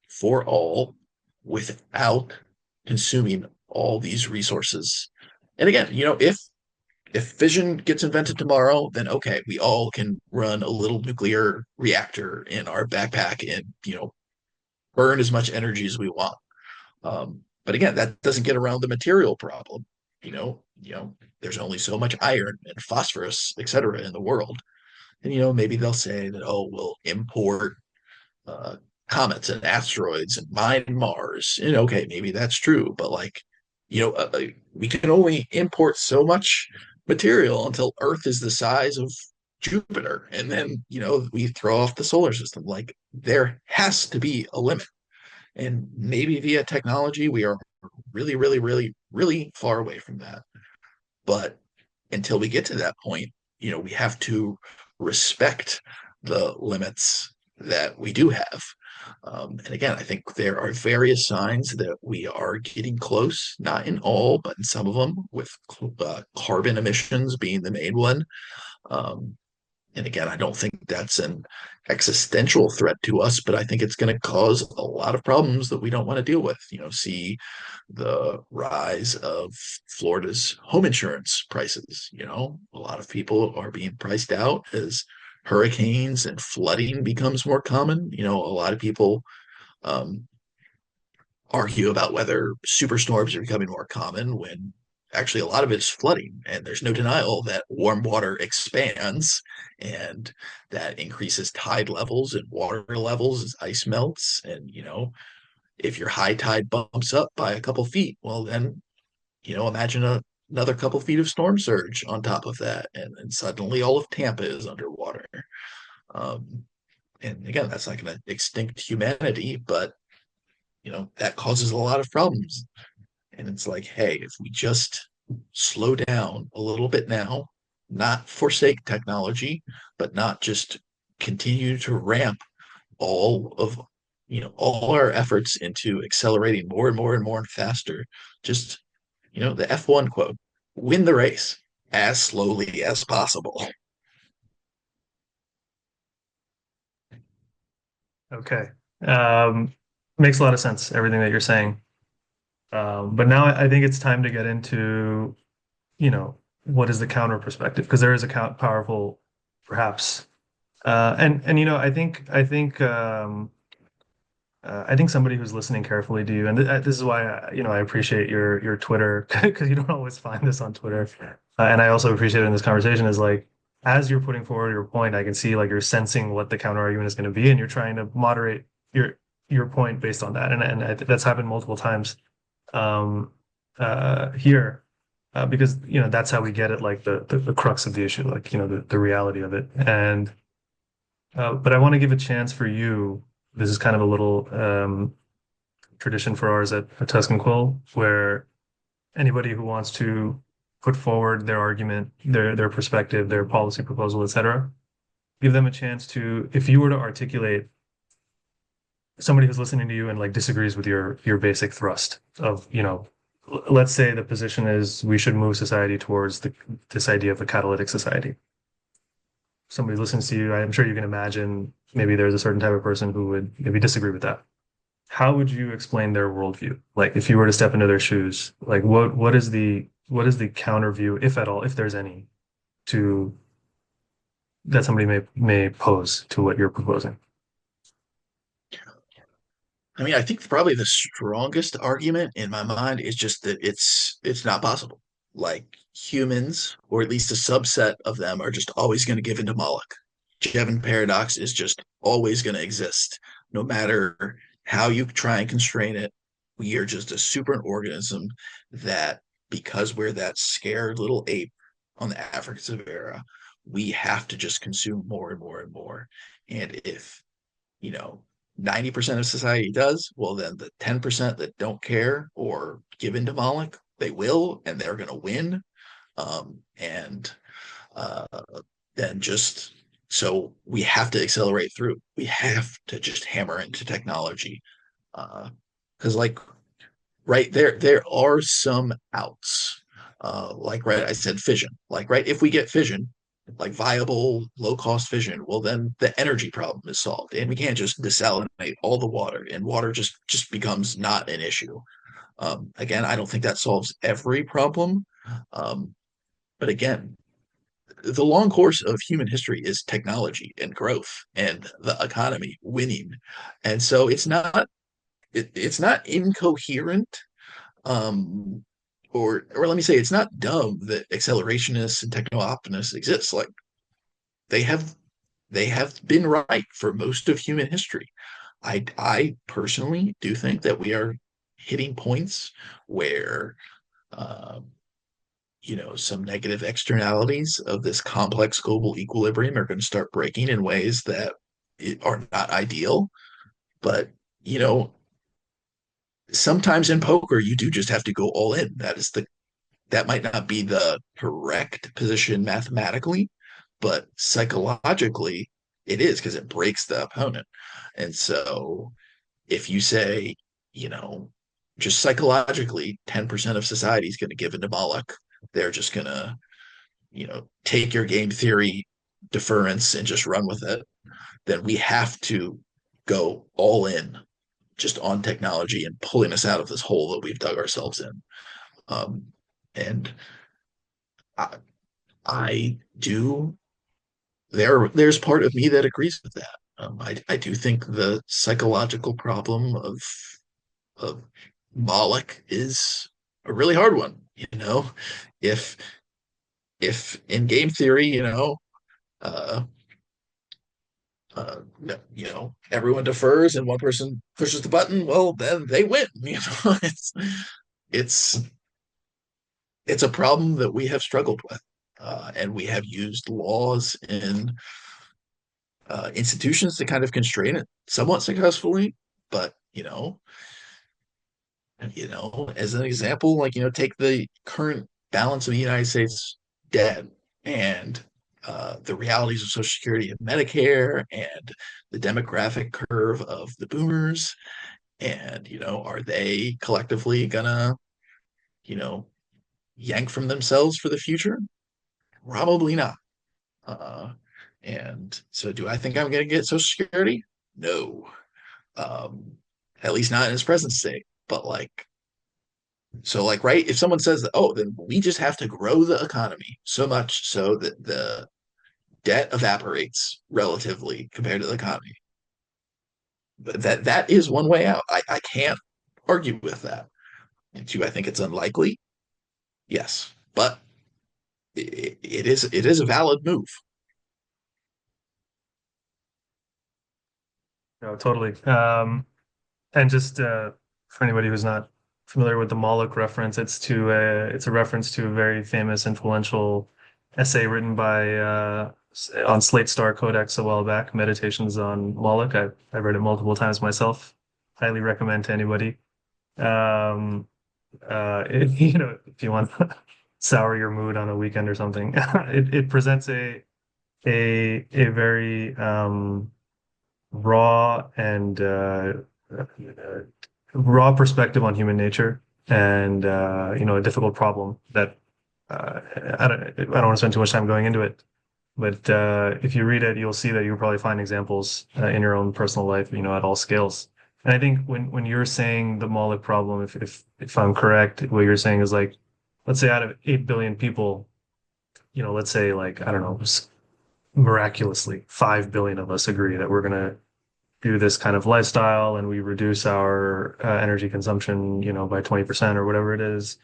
S2: for all without consuming all these resources. And again, if fission gets invented tomorrow, then okay, we all can run a little nuclear reactor in our backpack and burn as much energy as we want. But again, that doesn't get around the material problem. There's only so much iron and phosphorus, et cetera, in the world. And maybe they'll say that, oh, we'll import uh, comets and asteroids and mine Mars. And okay, maybe that's true, but like, we can only import so much material until Earth is the size of Jupiter, and then we throw off the solar system. Like there has to be a limit, and maybe via technology we are really, really, really, really far away from that. But until we get to that point, we have to respect the limits that we do have. And again, I think there are various signs that we are getting close, not in all, but in some of them, with carbon emissions being the main one. Um, and again, I don't think that's an existential threat to us, but I think it's going to cause a lot of problems that we don't want to deal with. See the rise of Florida's home insurance prices. A lot of people are being priced out as hurricanes and flooding becomes more common. A lot of people um, argue about whether superstorms are becoming more common when actually a lot of it is flooding. And there's no denial that warm water expands and that increases tide levels and water levels as ice melts. And, if your high tide bumps up by a couple feet, well, then, imagine another couple feet of storm surge on top of that. And suddenly all of Tampa is underwater. Um, and again, that's not going to extinct humanity, but that causes a lot of problems. And it's like, hey, if we just slow down a little bit now, not forsake technology, but not just continue to ramp all of all our efforts into accelerating more and more and more and faster. Just the F1 quote: win the race as slowly as possible.
S1: Okay. Um, Makes a lot of sense, everything that you're saying. But now I think it's time to get into, what is the counter perspective? Because there is a powerful, perhaps. And I think somebody who's listening carefully to you, and this is why I appreciate your Twitter because you don't always find this on Twitter, and I also appreciate it in this conversation is like as you're putting forward your point, I can see like you're sensing what the counter argument is going to be, and you're trying to moderate your point based on that, and that's happened multiple times um, here. Because that's how we get at like the crux of the issue, like the reality of it, and but I want to give a chance for you. This is kind of a little tradition for ours at Tusk Quill, where anybody who wants to put forward their argument, their perspective, their policy proposal, etc., give them a chance to, if you were to articulate somebody who's listening to you and like disagrees with your basic thrust of, let's say the position is we should move society towards this idea of a catalytic society. Somebody listens to you, I'm sure you can imagine maybe there's a certain type of person who would maybe disagree with that. How would you explain their worldview? Like if you were to step into their shoes, like what is the counter view, if at all, if there's any, to that somebody may pose to what you're proposing?
S2: I mean, I think probably the strongest argument in my mind is just that it's not possible. Like humans, or at least a subset of them, are just always going to give into Moloch. Jevon paradox is just always going to exist, no matter how you try and constrain it. We are just a super organism that, because we're that scared little ape on the African Savannah, we have to just consume more and more and more. And if you know 90% of society does, well, then the 10% that don't care or give in to Moloch, they will, and they're going to win. And uh, then just so we have to accelerate through. We have to just hammer into technology. Because, like, right there are some outs. Like, right, I said fission. Like, right, if we get fission, like viable, low cost fission, well, then the energy problem is solved, and we can't just desalinate all the water, and water just becomes not an issue. Again, I don't think that solves every problem, um, but again, the long course of human history is technology and growth and the economy winning, and so it's not incoherent, um, or let me say, it's not dumb that accelerationists and techno optimists exist. Like they have they have been right for most of human history. I personally do think that we are hitting points where um, some negative externalities of this complex global equilibrium are going to start breaking in ways that are not ideal. But you know, sometimes in poker, you do just have to go all in. That might not be the correct position mathematically, but psychologically it is, because it breaks the opponent. And so if you say, you know, just psychologically 10% of society is going to give into Moloch, they're just going to, take your game theory deference and just run with it, then we have to go all in just on technology and pulling us out of this hole that we've dug ourselves in. Um, and I, I do there's part of me that agrees with that. I do think the psychological problem of Moloch is a really hard one. If if in game theory, uh, uh, everyone defers and one person pushes the button, well, then they win. It's it's a problem that we have struggled with, and we have used laws and institutions to kind of constrain it somewhat successfully. But As an example, like, take the current balance of the United States debt and the realities of Social Security and Medicare and the demographic curve of the boomers. And, are they collectively gonna, you know, yank from themselves for the future? Probably not. Uh, and so do I think I'm gonna get Social Security? No. Um, at least not in its present state. But like, so, like, right, if someone says that, oh, then we just have to grow the economy so much so that the debt evaporates relatively compared to the economy. But that is one way out. I can't argue with that. Do I think it's unlikely? Yes, but it is a valid move.
S1: No, totally. And just for anybody who's not familiar with the Moloch reference, it's a reference to a very famous, influential essay written by on Slate Star Codex a while back, Meditations on Moloch. I've read it multiple times myself. Highly recommend to anybody. If you want to sour your mood on a weekend or something, it presents a very raw and raw perspective on human nature and a difficult problem that I don't want to spend too much time going into it. But if you read it, you'll see that you'll probably find examples in your own personal life, at all scales. And I think when you're saying the Moloch problem, if I'm correct, what you're saying is like, let's say out of 8 billion people, let's say like, I don't know, miraculously 5 billion of us agree that we're gonna do this kind of lifestyle and we reduce our energy consumption, by 20% or whatever it is.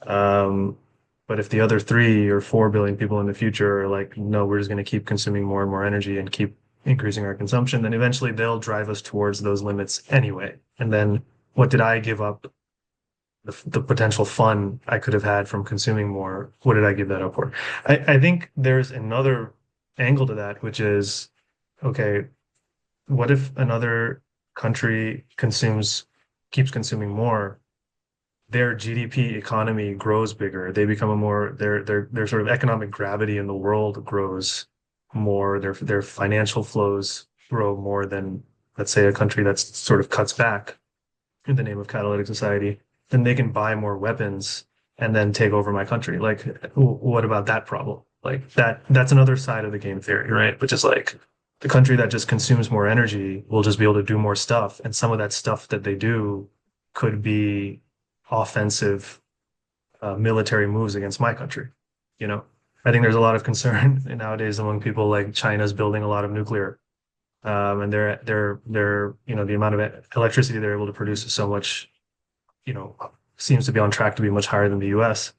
S1: Um, but if the other 3 or 4 billion people in the future are like, no, we're just going to keep consuming more and more energy and keep increasing our consumption, then eventually they'll drive us towards those limits anyway. And then what did I give up? The potential fun I could have had from consuming more. What did I give that up for? I think there's another angle to that, which is, okay, what if another country keeps consuming more? Their GDP economy grows bigger. They become a more their sort of economic gravity in the world grows more. Their financial flows grow more than, let's say, a country that's sort of cuts back in the name of Catalytic Society. Then they can buy more weapons and then take over my country. Like, what about that problem? Like that's another side of the game theory, right? Which is like the country that just consumes more energy will just be able to do more stuff, and some of that stuff that they do could be offensive military moves against my country. You know, I think there's a lot of concern nowadays among people like China's building a lot of nuclear, and they're the amount of electricity they're able to produce is so much, you know, seems to be on track to be much higher than the U.S.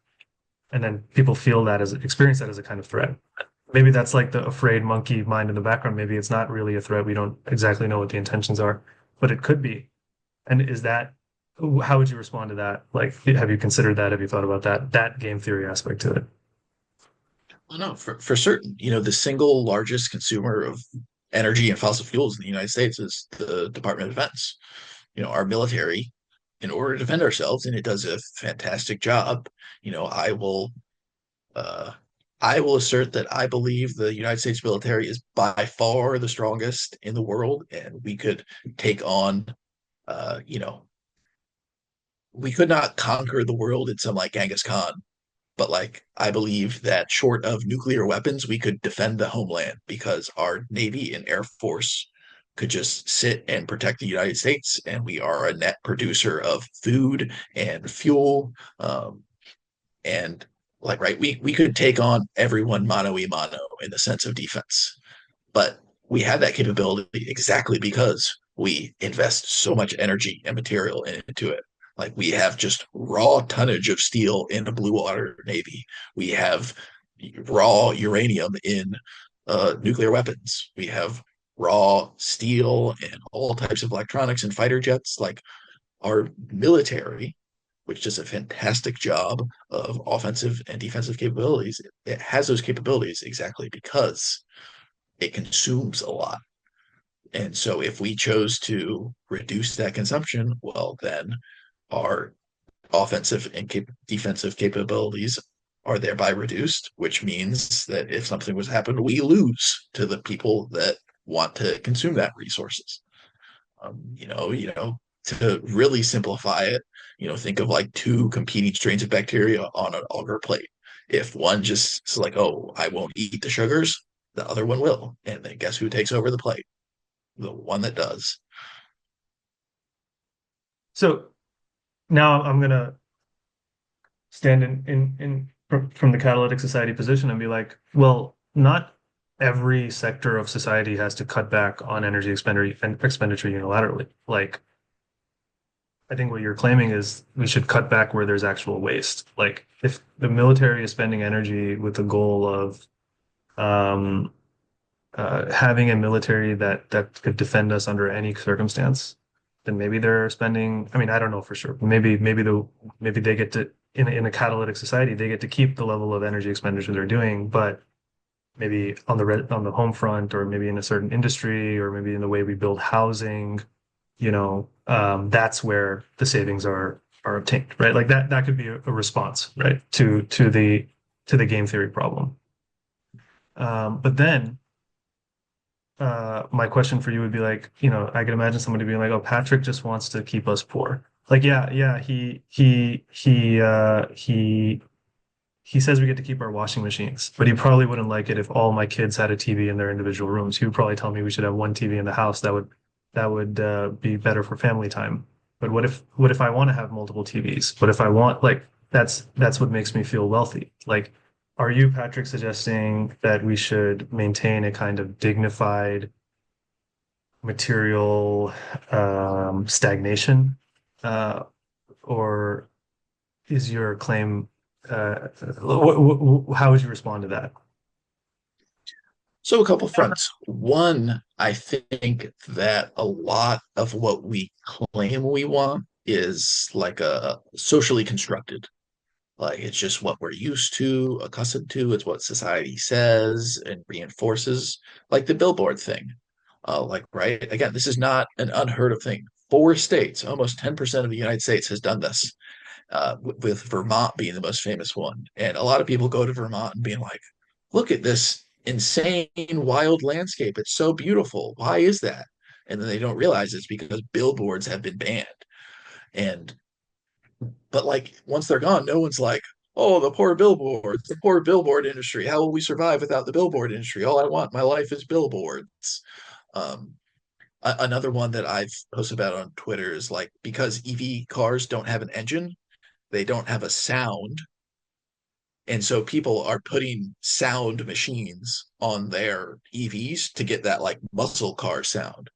S1: And then people feel that as experience that as a kind of threat. Maybe that's like the afraid monkey mind in the background. Maybe it's not really a threat. We don't exactly know what the intentions are, but it could be. And is that, how would you respond to that? Like, have you considered that? Have you thought about that game theory aspect to it?
S2: Well, no, for certain. The single largest consumer of energy and fossil fuels in the United States is the Department of Defense. Our military, in order to defend ourselves, and it does a fantastic job. You know, I will uh, I will assert that I believe the United States military is by far the strongest in the world, and we could take on, uh, you know, we could not conquer the world in some like Genghis Khan, but like I believe that short of nuclear weapons, we could defend the homeland because our Navy and Air Force could just sit and protect the United States, and we are a net producer of food and fuel. And like, right, we could take on everyone mano a mano in the sense of defense, but we have that capability exactly because we invest so much energy and material into it. Like, we have just raw tonnage of steel in the blue water navy. We have raw uranium in nuclear weapons. We have raw steel and all types of electronics and fighter jets. Like, our military, which does a fantastic job of offensive and defensive capabilities, it has those capabilities exactly because it consumes a lot. And so if we chose to reduce that consumption, well, then our offensive and defensive capabilities are thereby reduced, which means that if something was to happen, we lose to the people that want to consume that resources. To really simplify it, think of like two competing strains of bacteria on an agar plate. If one just is like, oh, I won't eat the sugars, the other one will. And then guess who takes over the plate? The one that does.
S1: So now I'm gonna stand from the Catalytic Society position and be like, well, not every sector of society has to cut back on energy expenditure unilaterally. Like, I think what you're claiming is we should cut back where there's actual waste. Like, if the military is spending energy with the goal of um, having a military that could defend us under any circumstance, then maybe they're spending. I mean, I don't know for sure. Maybe they get to in a catalytic society they get to keep the level of energy expenditure they're doing, but maybe on the home front, or maybe in a certain industry, or maybe in the way we build housing, that's where the savings are obtained, right? Like that could be a response, right, to the game theory problem. But then my question for you would be like, I can imagine somebody being like, "Oh, Patrick just wants to keep us poor." Like, yeah, yeah, he says we get to keep our washing machines, but he probably wouldn't like it if all my kids had a TV in their individual rooms. He would probably tell me we should have one TV in the house. That would be better for family time. But what if I want to have multiple TVs? What if I want like that's what makes me feel wealthy? Like, are you, Patrick, suggesting that we should maintain a kind of dignified material stagnation, uh, or is your claim how would you respond to that?
S2: So a couple fronts. One, I think that a lot of what we claim we want is like a socially constructed. Like it's just what we're used to, accustomed to. It's what society says and reinforces, like the billboard thing. Like, right? Again, this is not an unheard of thing. Four states, almost 10% of the United States has done this, with Vermont being the most famous one. And a lot of people go to Vermont and being like, look at this insane, wild landscape. It's so beautiful. Why is that? And then they don't realize it's because billboards have been banned. And but like once they're gone, no one's like, oh, the poor billboards, the poor billboard industry. How will we survive without the billboard industry? All I want in my life is billboards. Um, Another one that I've posted about on Twitter is like because EV cars don't have an engine, they don't have a sound. And so people are putting sound machines on their EVs to get that like muscle car sound.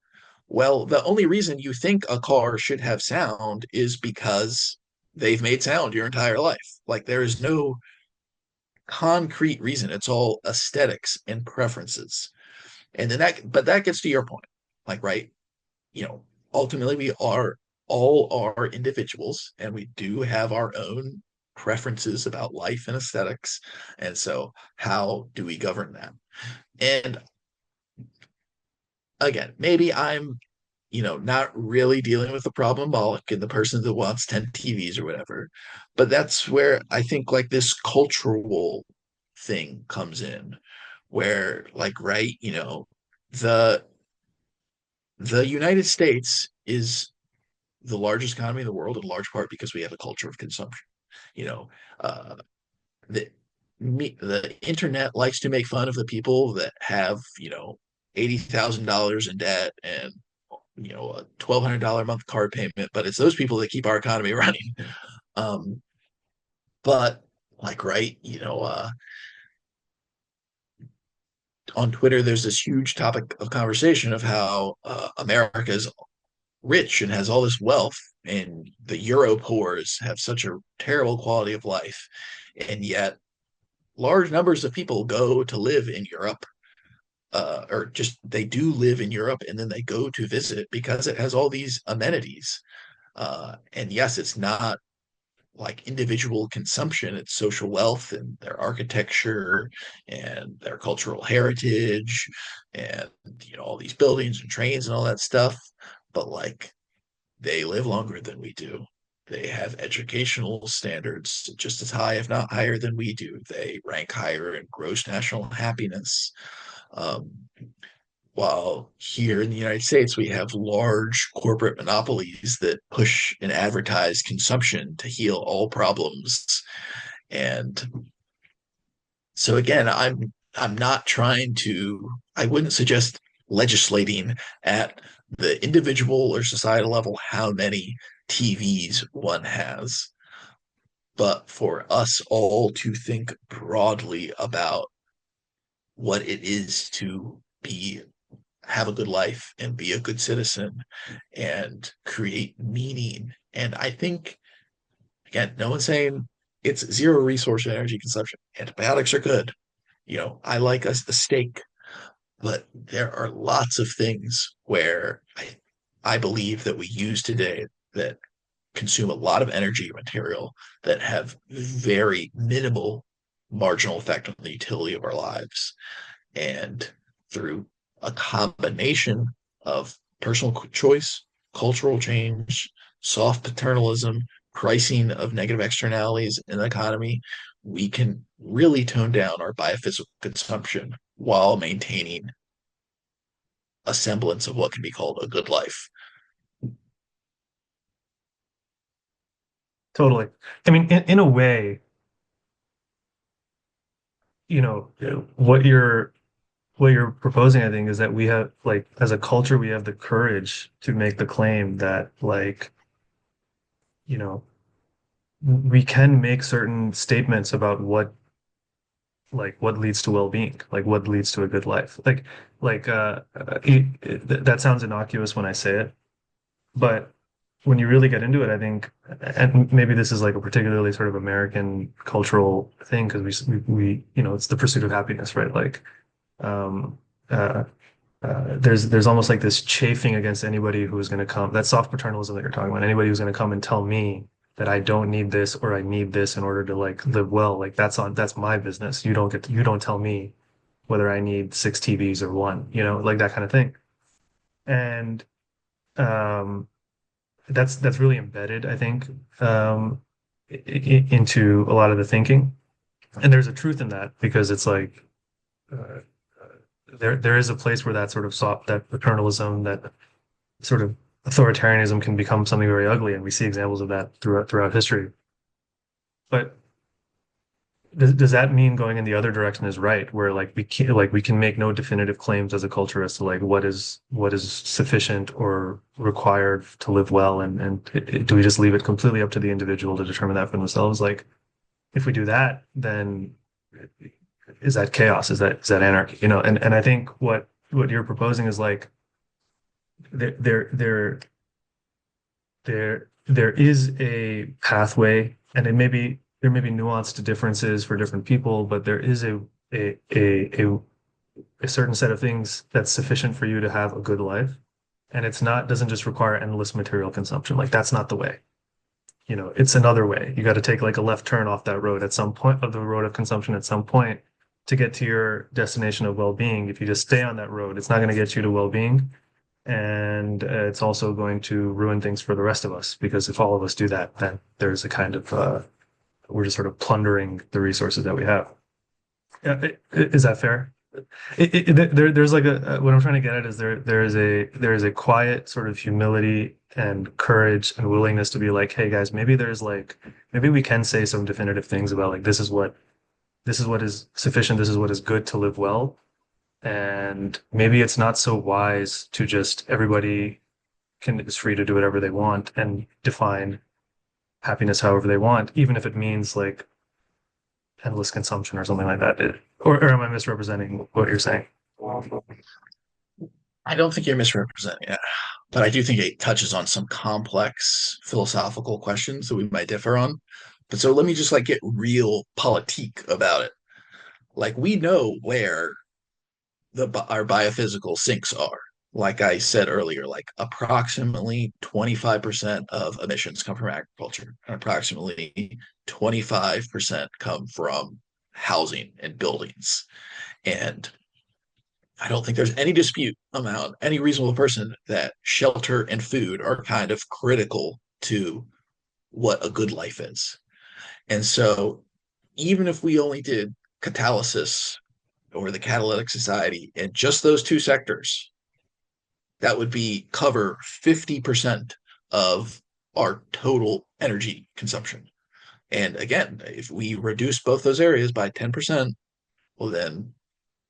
S2: Well, the only reason you think a car should have sound is because they've made sound your entire life. Like there is no concrete reason. It's all aesthetics and preferences. And then but that gets to your point. Like, right, you know, ultimately we are all are individuals and we do have our own preferences about life and aesthetics. And so how do we govern that? And again, maybe I'm, not really dealing with the problematic and the person that wants 10 TVs or whatever. But that's where I think like this cultural thing comes in, where like, right, the the United States is the largest economy in the world in large part because we have a culture of consumption. You know, uh, the the internet likes to make fun of the people that have $80,000 in debt and a $1,200 a month card payment, but it's those people that keep our economy running. Um, but like right, on Twitter, there's this huge topic of conversation of how America is rich and has all this wealth, and the Euro poors have such a terrible quality of life, and yet large numbers of people go to live in Europe, or just they do live in Europe, and then they go to visit because it has all these amenities. And yes, it's not like individual consumption, it's social wealth and their architecture and their cultural heritage and all these buildings and trains and all that stuff. But like they live longer than we do. They have educational standards just as high, if not higher, than we do. They rank higher in gross national happiness. Um, while here in the United States, we have large corporate monopolies that push and advertise consumption to heal all problems. And so again, I'm not trying to, I wouldn't suggest legislating at the individual or societal level how many TVs one has, but for us all to think broadly about what it is to be have a good life and be a good citizen and create meaning. And I think, again, no one's saying it's zero resource and energy consumption. Antibiotics are good. I like a steak, but there are lots of things where I believe that we use today that consume a lot of energy material that have very minimal marginal effect on the utility of our lives. And through a combination of personal choice, cultural change, soft paternalism, pricing of negative externalities in the economy, we can really tone down our biophysical consumption while maintaining a semblance of what can be called a good life.
S1: Totally. I mean, in a way, you know, what you're proposing, I think, is that we have, like, as a culture, we have the courage to make the claim that, like, you know, we can make certain statements about what leads to well-being, like what leads to a good life. That sounds innocuous when I say it, but when you really get into it, I think, and maybe this is like a particularly sort of American cultural thing because it's the pursuit of happiness, right? Like, um, uh, there's almost like this chafing against anybody who's going to come. That soft paternalism that you're talking about. Anybody who's going to come and tell me that I don't need this or I need this in order to like live well. Like that's my business. You don't tell me whether I need six TVs or one. Like that kind of thing. And um, that's really embedded, I think, into a lot of the thinking. And there's a truth in that because it's like uh, there is a place where that sort of soft, that paternalism, that sort of authoritarianism can become something very ugly, and we see examples of that throughout history. But does that mean going in the other direction is right, where we can make no definitive claims as a culture as to like what is sufficient or required to live well, and do we just leave it completely up to the individual to determine that for themselves? Like if we do that, then is that chaos? Is that anarchy? And I think what you're proposing is like there there there there is a pathway, and there may be nuanced differences for different people, but there is a certain set of things that's sufficient for you to have a good life. And it's not doesn't just require endless material consumption. Like that's not the way. It's another way. You got to take like a left turn off that road at some point of the road of consumption at some point to get to your destination of well-being. If you just stay on that road, it's not going to get you to well-being. And it's also going to ruin things for the rest of us because if all of us do that, then there's a kind of we're just sort of plundering the resources that we have. Is that fair? There's like what I'm trying to get at is there is a quiet sort of humility and courage and willingness to be like, hey guys, maybe we can say some definitive things about like this is what is sufficient, this is what is good to live well, and maybe it's not so wise to just everybody can is free to do whatever they want and define happiness however they want, even if it means like endless consumption or something like that. Or am I misrepresenting what you're saying?
S2: I don't think you're misrepresenting it, but I do think it touches on some complex philosophical questions that we might differ on. But so let me just like get real politique about it. Like we know where our biophysical sinks are. Like I said earlier, like approximately 25% of emissions come from agriculture, and approximately 25% come from housing and buildings. And I don't think there's any dispute among any reasonable person that shelter and food are kind of critical to what a good life is. And so even if we only did catalysis or the Catalytic Society in just those two sectors, that would be cover 50% of our total energy consumption. And again, if we reduce both those areas by 10%, well, then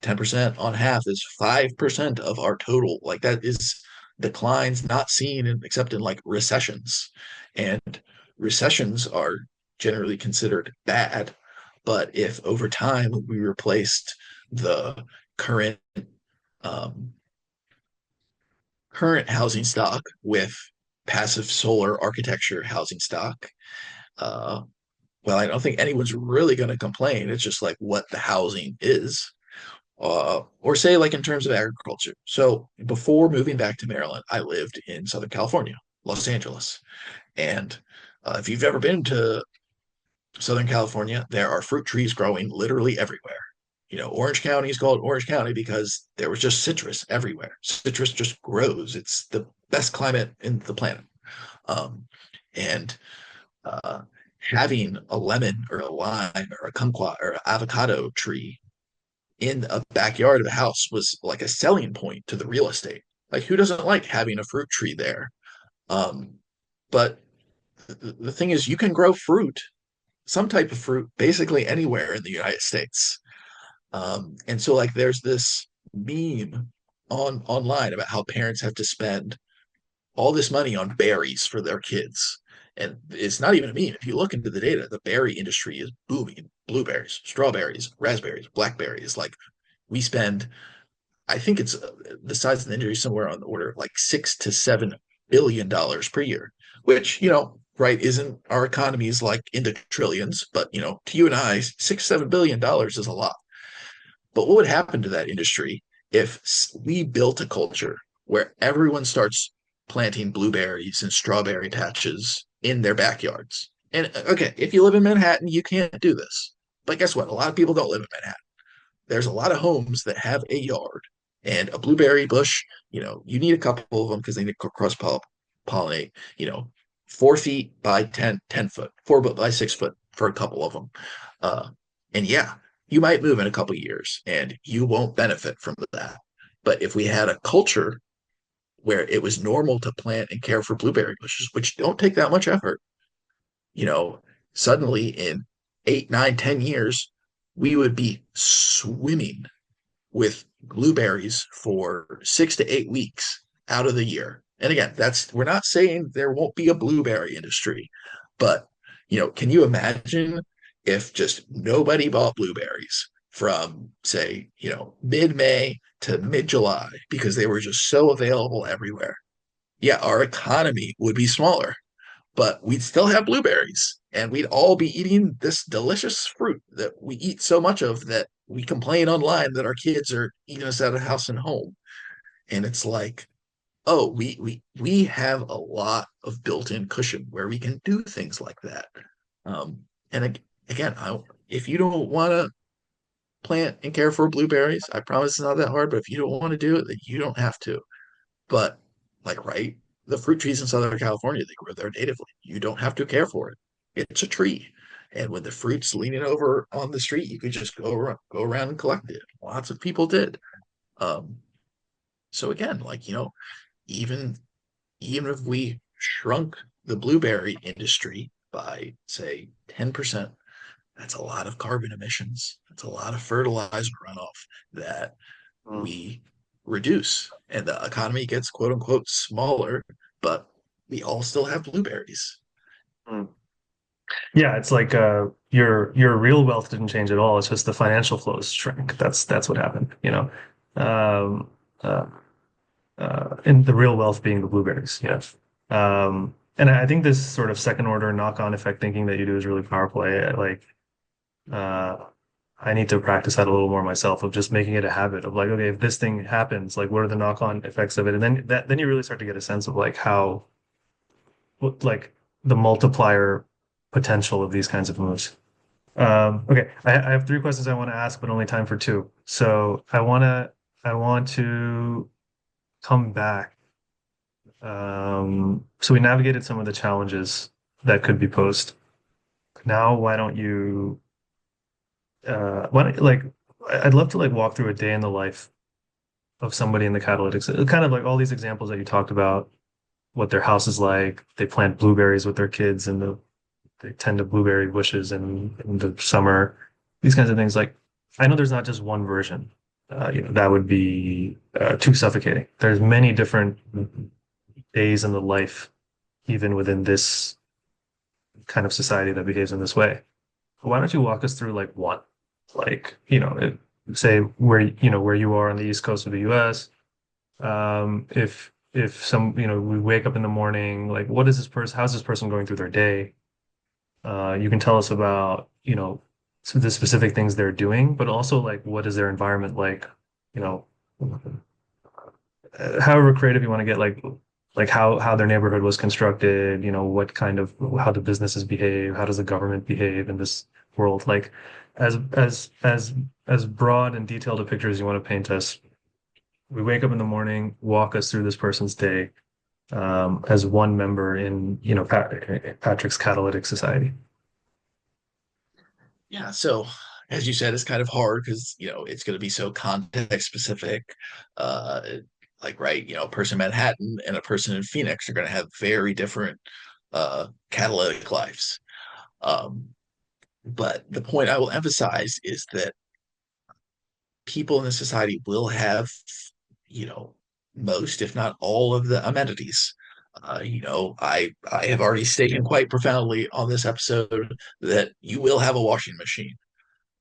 S2: 10% on half is 5% of our total. Like that is declines not seen except in like recessions. And recessions are generally considered bad. But if over time we replaced the current um, current housing stock with passive solar architecture housing stock, uh, well, I don't think anyone's really going to complain. It's just like what the housing is. Or say like in terms of agriculture. So before moving back to Maryland, I lived in Southern California, Los Angeles. And if you've ever been to Southern California, there are fruit trees growing literally everywhere. Orange County is called Orange County because there was just citrus everywhere. Citrus just grows. It's the best climate in the planet. Um, and uh, having a lemon or a lime or a kumquat or avocado tree in a backyard of a house was like a selling point to the real estate. Like, who doesn't like having a fruit tree there? Um, but the thing is, you can grow fruit, some type of fruit, basically anywhere in the United States. And so, like, there's this meme online about how parents have to spend all this money on berries for their kids. And it's not even a meme. If you look into the data, the berry industry is booming. Blueberries, strawberries, raspberries, blackberries. Like we spend, I think it's the size of the industry somewhere on the order of like $6 to $7 billion per year, which, right, isn't our economy is like into trillions, but to you and I, $6, $7 billion is a lot. But what would happen to that industry if we built a culture where everyone starts planting blueberries and strawberry patches in their backyards? And okay, if you live in Manhattan, you can't do this. But guess what? A lot of people don't live in Manhattan. There's a lot of homes that have a yard and a blueberry bush. You need a couple of them because they need to cross pollinate, 4 feet by 10 foot, 4 foot by 6 foot for a couple of them. Uh, and yeah, you might move in a couple of years and you won't benefit from that. But if we had a culture where it was normal to plant and care for blueberry bushes, which don't take that much effort, you know, suddenly in 8, 9, 10 years, we would be swimming with blueberries for 6 to 8 weeks out of the year. And again, we're not saying there won't be a blueberry industry, but can you imagine if just nobody bought blueberries from say, mid-May to mid-July because they were just so available everywhere? Yeah, our economy would be smaller, but we'd still have blueberries and we'd all be eating this delicious fruit that we eat so much of that we complain online that our kids are eating us out of house and home. And it's like, oh, we have a lot of built-in cushion where we can do things like that. And again, if you don't want to plant and care for blueberries, I promise it's not that hard, but if you don't want to do it, then you don't have to. But like, right, the fruit trees in Southern California, they grow there natively. You don't have to care for it. It's a tree. And when the fruit's leaning over on the street, you could just go around and collect it. Lots of people did. Um, so again, like, even even if we shrunk the blueberry industry by say 10%, that's a lot of carbon emissions. That's a lot of fertilizer runoff that
S1: Mm.
S2: we reduce and the economy gets quote unquote smaller, but we all still have blueberries.
S1: Mm. Yeah, it's like your real wealth didn't change at all. It's just the financial flows shrank. That's what happened, Um, uh, and the real wealth being the blueberries, yes. And I think this sort of second order knock-on effect thinking that you do is really powerful. Uh, I need to practice that a little more myself of just making it a habit of like, okay, if this thing happens, like what are the knock-on effects of it? And then you really start to get a sense of like how like the multiplier potential of these kinds of moves. Okay, I have three questions I want to ask, but only time for two. So I want to come back. So we navigated some of the challenges that could be posed. Now, why don't you, why don't, like, I'd love to like walk through a day in the life of somebody in the catalytics, kind of like all these examples that you talked about, what their house is like. They plant blueberries with their kids and they tend to blueberry bushes in the summer, these kinds of things. Like, I know there's not just one version. That would be too suffocating. There's many different days in the life, even within this kind of society that behaves in this way. Why don't you walk us through like one, like, say where you are on the East Coast of the US. If some, we wake up in the morning, like what is this person, how's this person going through their day? You can tell us about, the specific things they're doing, but also like what is their environment like, you know, however creative you want to get, like how their neighborhood was constructed, what kind of how the businesses behave, how does the government behave in this world, like as broad and detailed a picture as you want to paint us. We wake up in the morning, walk us through this person's day, as one member in, Patrick's Catalytic Society.
S2: Yeah, so as you said, it's kind of hard because it's going to be so context specific. Uh, like right, a person in Manhattan and a person in Phoenix are going to have very different catalytic lives. Um, but the point I will emphasize is that people in the society will have, you know, most, if not all, of the amenities. I have already stated quite profoundly on this episode that you will have a washing machine.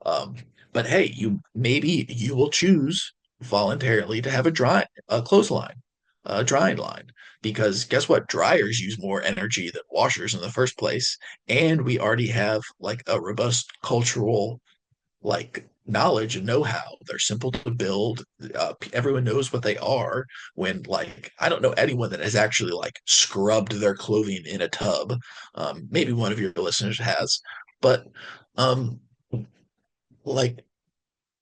S2: Um, but hey, you will choose voluntarily to have a clothesline, a drying line, because guess what? Dryers use more energy than washers in the first place, and we already have like a robust cultural like knowledge and know-how. They're simple to build. Everyone knows what they are. When like I don't know anyone that has actually like scrubbed their clothing in a tub. Maybe one of your listeners has, but um, like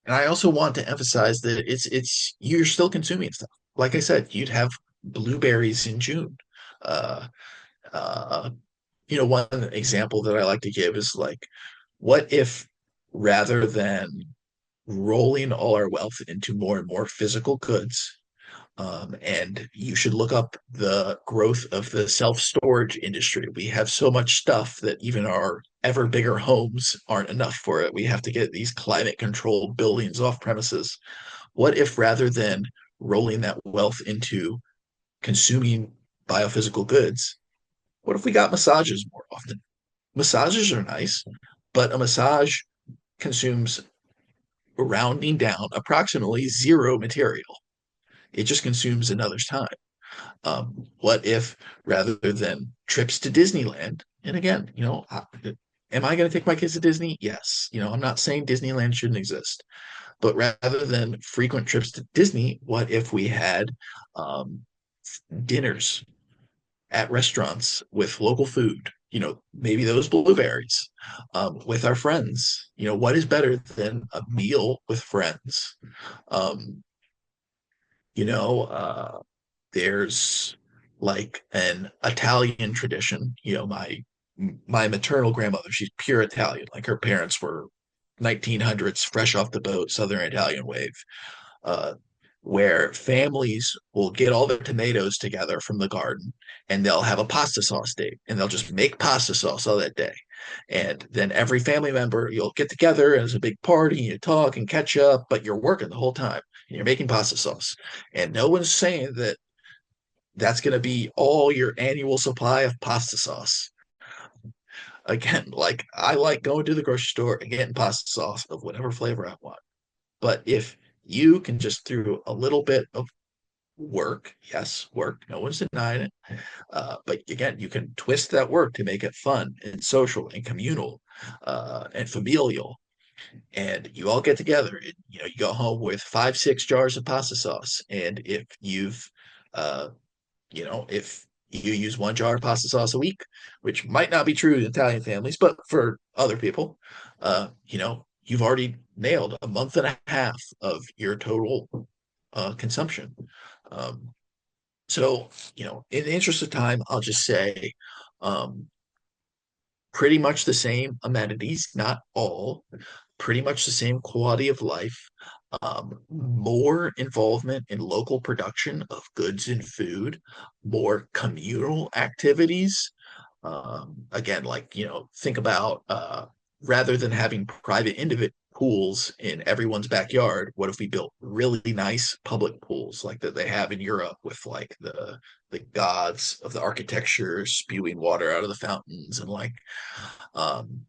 S2: and I also want to emphasize that it's you're still consuming stuff. Like I said, you'd have blueberries in June. Uh, uh, one example that I like to give is like, what if rather than rolling all our wealth into more and more physical goods, and you should look up the growth of the self-storage industry. We have so much stuff that even our ever bigger homes aren't enough for it. We have to get these climate controlled buildings off premises. What if rather than rolling that wealth into consuming biophysical goods, what if we got massages more often? Massages are nice, but a massage consumes, rounding down, approximately zero material. It just consumes another's time. What if rather than trips to Disneyland, and again, am I going to take my kids to Disney? Yes. I'm not saying Disneyland shouldn't exist, but rather than frequent trips to Disney, what if we had um, dinners at restaurants with local food? Maybe those blueberries with our friends. What is better than a meal with friends? Um, you know, there's like an Italian tradition. My maternal grandmother, she's pure Italian. Like her parents were 1900s, fresh off the boat, Southern Italian wave, uh, where families will get all the tomatoes together from the garden and they'll have a pasta sauce date and they'll just make pasta sauce all that day. And then every family member, you'll get together and it's a big party and you talk and catch up, but you're working the whole time and you're making pasta sauce. And no one's saying that that's going to be all your annual supply of pasta sauce. Again, like I like going to the grocery store and getting pasta sauce of whatever flavor I want. But if you can just through a little bit of work, yes, work, no one's denying it. But again, you can twist that work to make it fun and social and communal and familial. And you all get together and you go home with 5, 6 jars of pasta sauce. And uh, if you use 1 jar of pasta sauce a week, which might not be true in Italian families, but for other people, you've already nailed a month and a half of your total consumption. Um, so, in the interest of time, I'll just say, um, pretty much the same amenities, not all, pretty much the same quality of life, more involvement in local production of goods and food, more communal activities. Again, like, think about rather than having private individual pools in everyone's backyard, what if we built really nice public pools like that they have in Europe with like the gods of the architecture spewing water out of the fountains and um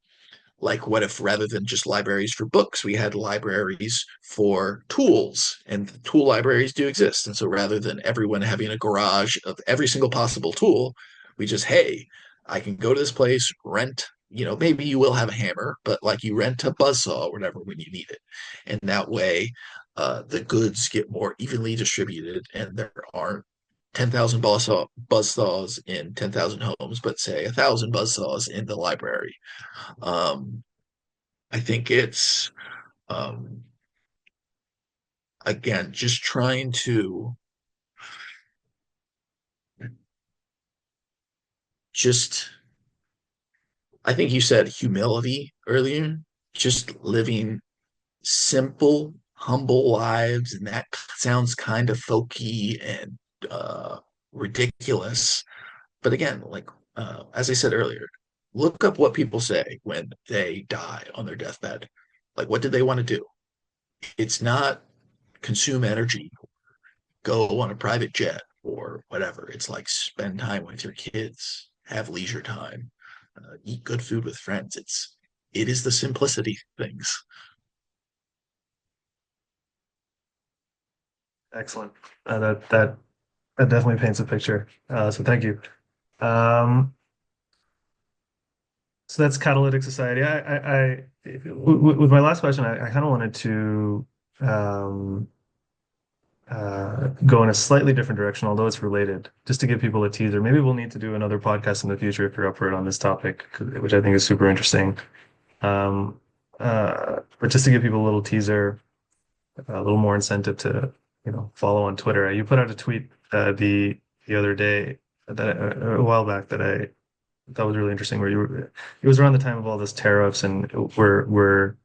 S2: like what if rather than just libraries for books, we had libraries for tools, and tool libraries do exist. And so rather than everyone having a garage of every single possible tool, we just, hey, I can go to this place, rent, maybe you will have a hammer, but like you rent a buzzsaw or whatever when you need it. And that way, the goods get more evenly distributed and there aren't 10,000 buzz saws in 10,000 homes, but say 1,000 buzz saws in the library. Um, I think it's um, again just trying to just I think you said humility earlier, just living simple, humble lives, and that sounds kind of folky and uh, ridiculous. But again, like as I said earlier, look up what people say when they die on their deathbed. Like, what did they want to do? It's not consume energy, go on a private jet or whatever. It's like spend time with your kids, have leisure time, eat good food with friends. It is the simplicity things.
S1: Excellent. That definitely paints a picture. So thank you. Um, so that's Catalytic Society. With my last question, I kind of wanted to um, go in a slightly different direction, although it's related, just to give people a teaser. Maybe we'll need to do another podcast in the future if you're up for it on this topic, which I think is super interesting. Um, but just to give people a little teaser, a little more incentive to, follow on Twitter. You put out a tweet the other day that a while back that I thought was really interesting, where it was around the time of all this tariffs, and we're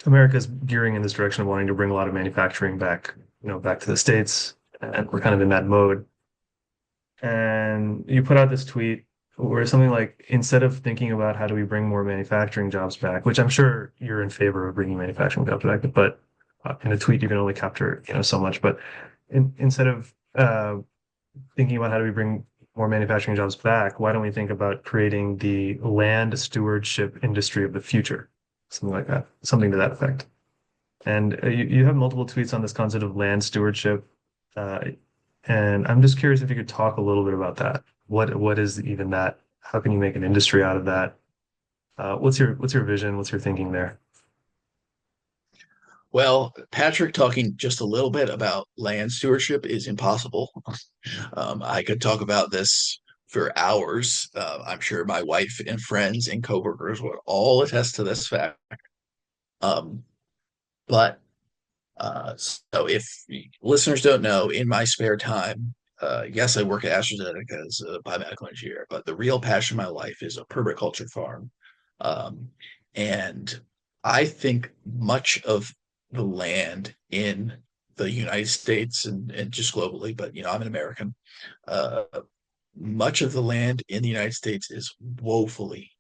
S1: America's gearing in this direction of wanting to bring a lot of manufacturing back, back to the States, and we're kind of in that mode. And you put out this tweet where something like, instead of thinking about how do we bring more manufacturing jobs back, which I'm sure you're in favor of bringing manufacturing jobs back, but in a tweet you can only capture, so much. But instead of thinking about how do we bring more manufacturing jobs back, why don't we think about creating the land stewardship industry of the future? Something like that, something to that effect. And you have multiple tweets on this concept of land stewardship. Uh, and I'm just curious if you could talk a little bit about that. What is even that? How can you make an industry out of that? What's your vision? What's your thinking there?
S2: Well, Patrick talking just a little bit about land stewardship is impossible. I could talk about this for hours. I'm sure my wife and friends and coworkers would all attest to this fact. Um, but so if listeners don't know, in my spare time, yes, I work at AstraZeneca as a biomedical engineer, but the real passion of my life is a permaculture farm. Um, and I think much of the land in the United States and just globally, but I'm an American. Uh, Much of the land in the United States is woefully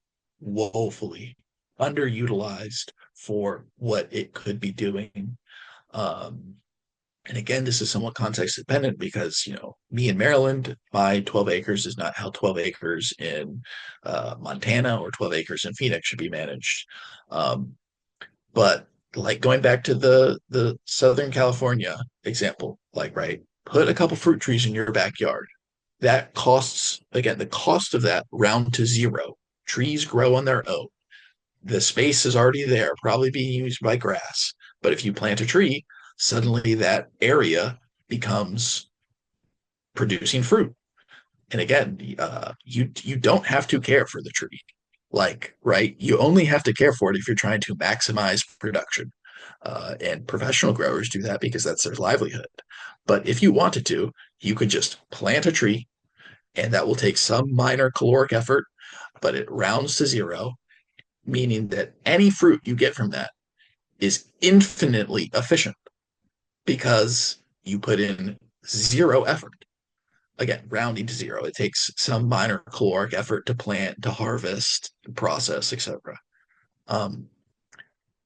S2: underutilized for what it could be doing. Um, and again, this is somewhat context dependent because, me in Maryland, my 12 acres is not how 12 acres in Montana or 12 acres in Phoenix should be managed. Um, but like going back to the Southern California example, like, right, put a couple fruit trees in your backyard. That costs, again, the cost of that round to zero. Trees grow on their own. The space is already there, probably being used by grass. But if you plant a tree, suddenly that area becomes producing fruit. And again, you don't have to care for the tree. Like, right, you only have to care for it if you're trying to maximize production. And professional growers do that because that's their livelihood. But if you wanted to, you could just plant a tree, and that will take some minor caloric effort. but it rounds to zero, meaning that any fruit you get from that is infinitely efficient because you put in zero effort. Again, rounding to zero. It takes some minor caloric effort to plant, to harvest, process, etc. Um,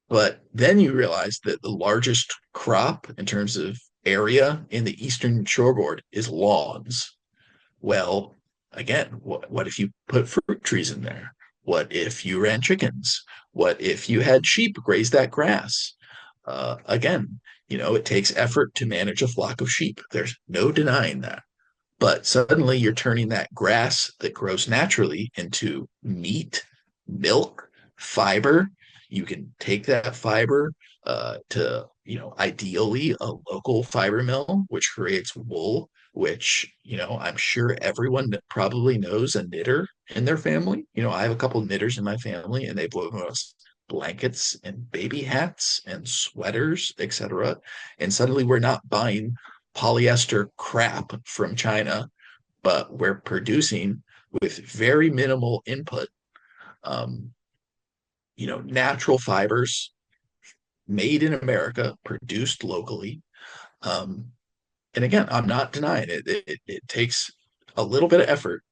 S2: but then you realize that the largest crop in terms of area in the eastern shoreboard is lawns. Well, again, what if you put fruit trees in there? What if you ran chickens? What if you had sheep graze that grass? Again, it takes effort to manage a flock of sheep. There's no denying that. But suddenly you're turning that grass that grows naturally into meat, milk, fiber. You can take that fiber to, ideally a local fiber mill, which creates wool, which, I'm sure everyone probably knows a knitter in their family. I have a couple of knitters in my family, and they've woven us blankets and baby hats and sweaters, etc. And suddenly we're not buying polyester crap from China, but we're producing with very minimal input, um, natural fibers made in America, produced locally. Um, and again, I'm not denying it. It takes a little bit of effort,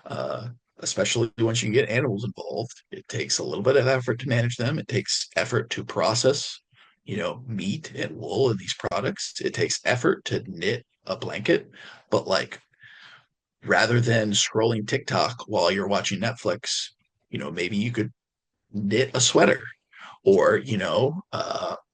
S2: uh, especially once you get animals involved. It takes a little bit of effort to manage them. It takes effort to process, meat and wool in these products. It takes effort to knit a blanket, but like rather than scrolling TikTok while you're watching Netflix, maybe you could knit a sweater or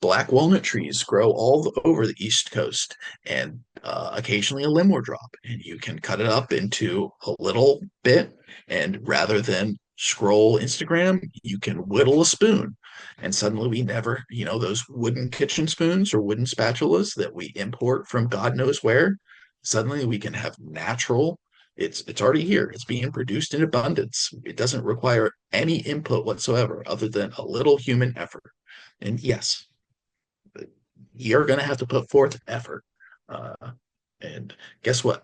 S2: black walnut trees grow all over the East Coast, and occasionally a limb will drop, and you can cut it up into a little bit, and rather than scroll Instagram, you can whittle a spoon, and suddenly we never, those wooden kitchen spoons or wooden spatulas that we import from God knows where, suddenly we can have natural. It's already here. It's being produced in abundance. It doesn't require any input whatsoever other than a little human effort. And yes, you're going to have to put forth effort. Uh, and guess what?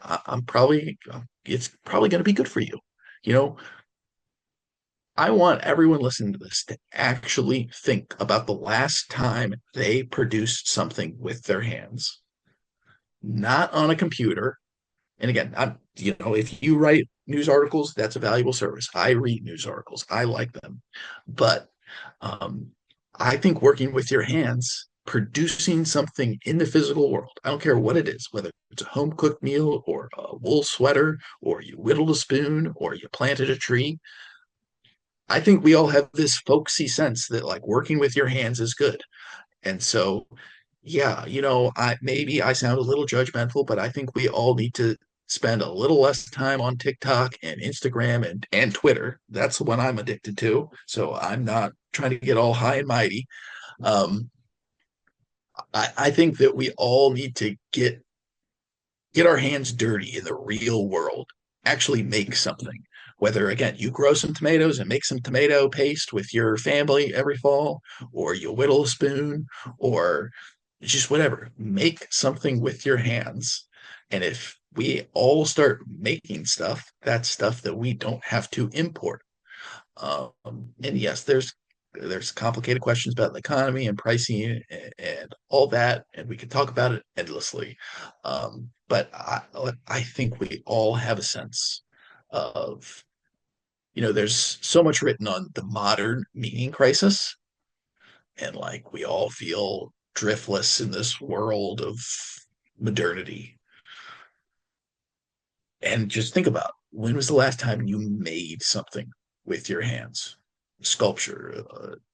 S2: It's probably going to be good for you. You know, I want everyone listening to this to actually think about the last time they produced something with their hands, not on a computer. And again, if you write news articles, that's a valuable service. I read news articles. I like them. But um, I think working with your hands, producing something in the physical world, I don't care what it is, whether it's a home cooked meal or a wool sweater, or you whittled a spoon, or you planted a tree. I think we all have this folksy sense that like working with your hands is good. And so, yeah, I sound a little judgmental, but I think we all need to spend a little less time on TikTok and Instagram and Twitter. That's the one I'm addicted to. So I'm not trying to get all high and mighty. Um, I think that we all need to get our hands dirty in the real world, actually make something. Whether, again, you grow some tomatoes and make some tomato paste with your family every fall, or you whittle a spoon, or just whatever, make something with your hands. And if we all start making stuff, that's stuff that we don't have to import. And yes, there's complicated questions about the economy and pricing and all that, and we could talk about it endlessly. But I think we all have a sense of, there's so much written on the modern meaning crisis, and like we all feel driftless in this world of modernity. And just think about, when was the last time you made something with your hands? Sculpture,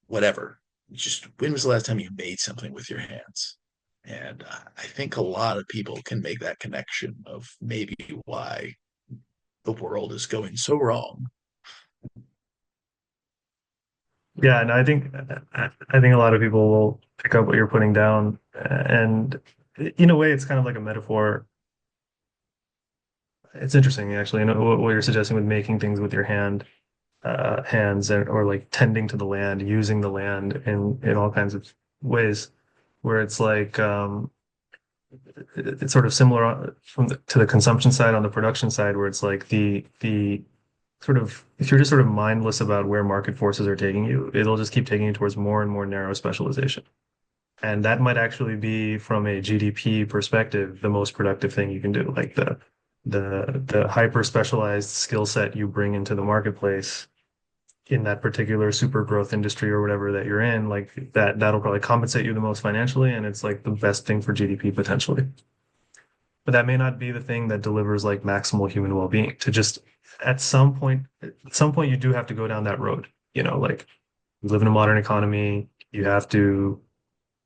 S2: whatever. Just when was the last time you made something with your hands? And I think a lot of people can make that connection of maybe why the world is going so wrong.
S1: Yeah, and I think a lot of people will pick up what you're putting down, and in a way, it's kind of like a metaphor. It's interesting, actually, what you're suggesting with making things with your hands, or like tending to the land, using the land in all kinds of ways, where it's like it's sort of similar to the consumption side on the production side, where it's like the if you're just sort of mindless about where market forces are taking you, it'll just keep taking you towards more and more narrow specialization. And that might actually be, from a GDP perspective, the most productive thing you can do. Like the hyper specialized skill set you bring into the marketplace in that particular super growth industry or whatever that you're in, like that'll probably compensate you the most financially, and it's like the best thing for GDP potentially. But that may not be the thing that delivers like maximal human well-being. To just at some point you do have to go down that road. Like, you live in a modern economy, you have to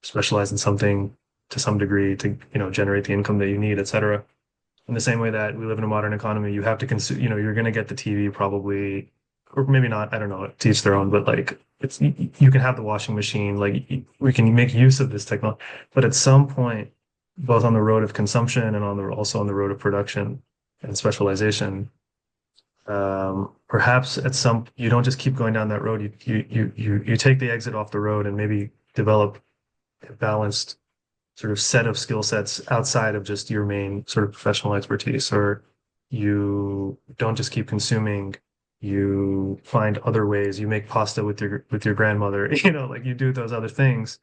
S1: specialize in something to some degree to, generate the income that you need, et cetera. In the same way that we live in a modern economy, you have to consume, you're going to get the TV probably, or maybe not, I don't know, to each their own, but like you can have the washing machine, like we can make use of this technology. But at some point, both on the road of consumption and also on the road of production and specialization, perhaps you don't just keep going down that road. You take the exit off the road and maybe develop a balanced sort of set of skill sets outside of just your main sort of professional expertise, or you don't just keep consuming, you find other ways, you make pasta with your grandmother, like you do those other things,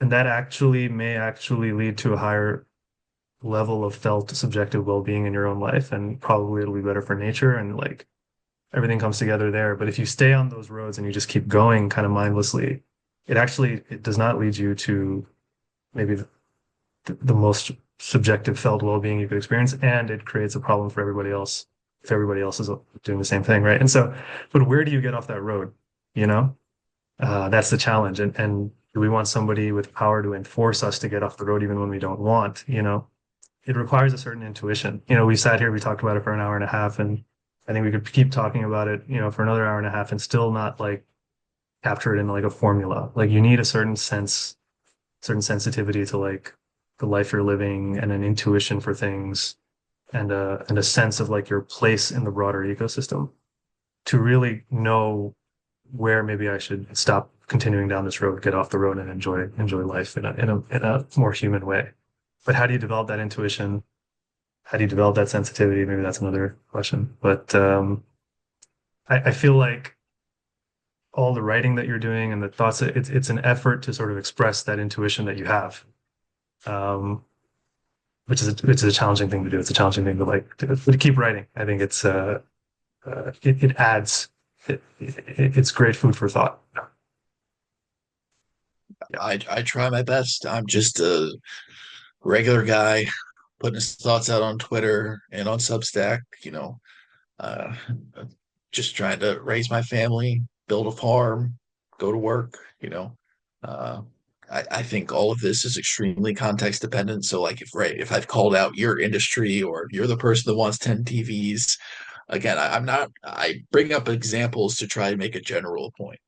S1: and that actually may actually lead to a higher level of felt subjective well-being in your own life, and probably it'll be better for nature, and like everything comes together there. But if you stay on those roads and you just keep going kind of mindlessly, it does not lead you to maybe the most subjective felt well-being you could experience, and it creates a problem for everybody else if everybody else is doing the same thing, right? And so, but where do you get off that road? You know, that's the challenge. And do we want somebody with power to enforce us to get off the road even when we don't want? It requires a certain intuition. We sat here, we talked about it for an hour and a half, and I think we could keep talking about it, for another hour and a half and still not like capture it in like a formula. Like, you need a certain sensitivity to like the life you're living, and an intuition for things, and a sense of like your place in the broader ecosystem to really know where maybe I should stop continuing down this road, get off the road, and enjoy life in a more human way. But how do you develop that intuition? How do you develop that sensitivity? Maybe that's another question. But I feel like all the writing that you're doing and the thoughts, it's an effort to sort of express that intuition that you have, um, which is a challenging thing to do. It's a challenging thing to like to keep writing. I think it adds, it's great food for thought. Yeah.
S2: I try my best. I'm just a regular guy putting his thoughts out on Twitter and on Substack, uh, just trying to raise my family, build a farm, go to work, you know. Uh, I think all of this is extremely context dependent. So like if I've called out your industry, or you're the person that wants 10 TVs, again, I'm not, I bring up examples to try and make a general point.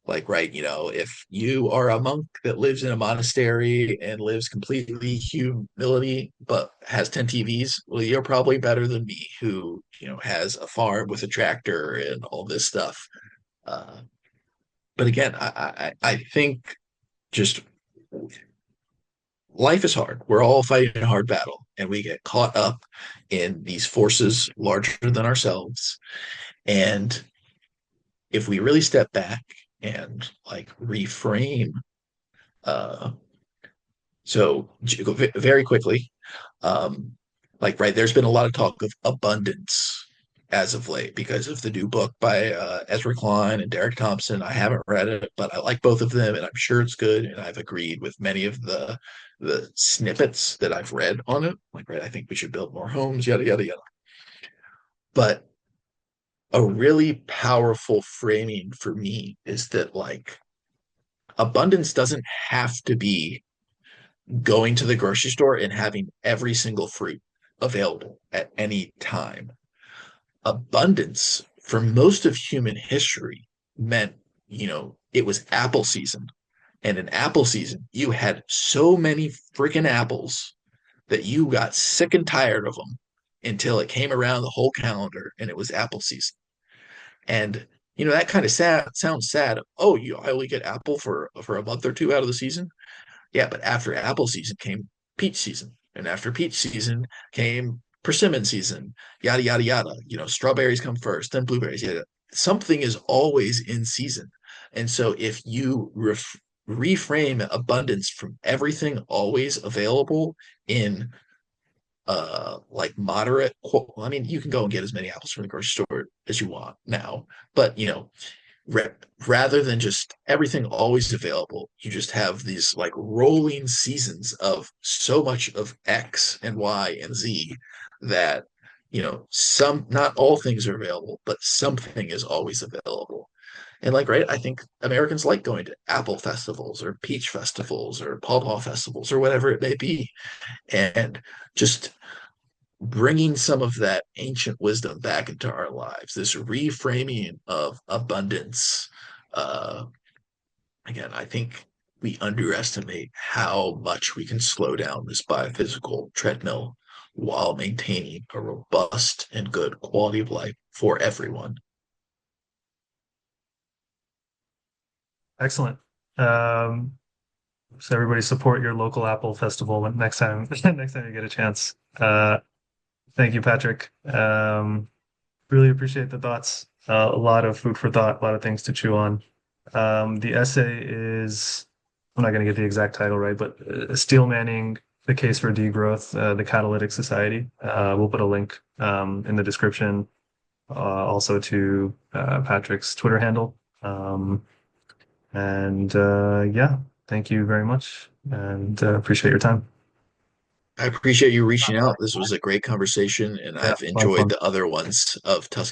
S2: Like, right, if you are a monk that lives in a monastery and lives completely humility, but has 10 TVs, well, you're probably better than me, who, has a farm with a tractor and all this stuff. Uh, but again, I think just life is hard. We're all fighting a hard battle, and we get caught up in these forces larger than ourselves. And if we really step back and like reframe, uh, so very quickly, um, like, right, there's been a lot of talk of abundance as of late because of the new book by Ezra Klein and Derek Thompson. I haven't read it, but I like both of them, and I'm sure it's good. And I've agreed with many of the snippets that I've read on it. Like, right, I think we should build more homes, yada yada yada. But a really powerful framing for me is that like abundance doesn't have to be going to the grocery store and having every single fruit available at any time. Abundance for most of human history meant, it was apple season. And in apple season, you had so many freaking apples that you got sick and tired of them until it came around the whole calendar and it was apple season. And that kind of sad sounds sad. Oh, I only get apple for a month or two out of the season. Yeah, but after apple season came peach season, and after peach season came persimmon season, yada yada yada. Strawberries come first, then blueberries. Yada. Something is always in season, and so if you reframe abundance from everything always available in like moderate, I mean, you can go and get as many apples from the grocery store as you want now, but rather than just everything always available, you just have these like rolling seasons of so much of X and Y and Z that, some, not all things are available, but something is always available. And like, right, I think Americans like going to apple festivals or peach festivals or pawpaw festivals or whatever it may be. And just bringing some of that ancient wisdom back into our lives, this reframing of abundance. Uh, Again, I think we underestimate how much we can slow down this biophysical treadmill while maintaining a robust and good quality of life for everyone.
S1: Excellent. Um, so everybody support your local Apple festival next time next time you get a chance. Thank you, Patrick. Really appreciate the thoughts. A lot of food for thought, a lot of things to chew on. The essay is, I'm not going to get the exact title right, but Steelmanning, the Case for Degrowth, the Catalytic Society. We'll put a link in the description, also to Patrick's Twitter handle. And yeah, thank you very much and appreciate your time.
S2: I appreciate you reaching out. This was a great conversation, and
S1: Yeah,
S2: I've
S1: a lot of
S2: enjoyed
S1: fun.
S2: the other ones of Tusk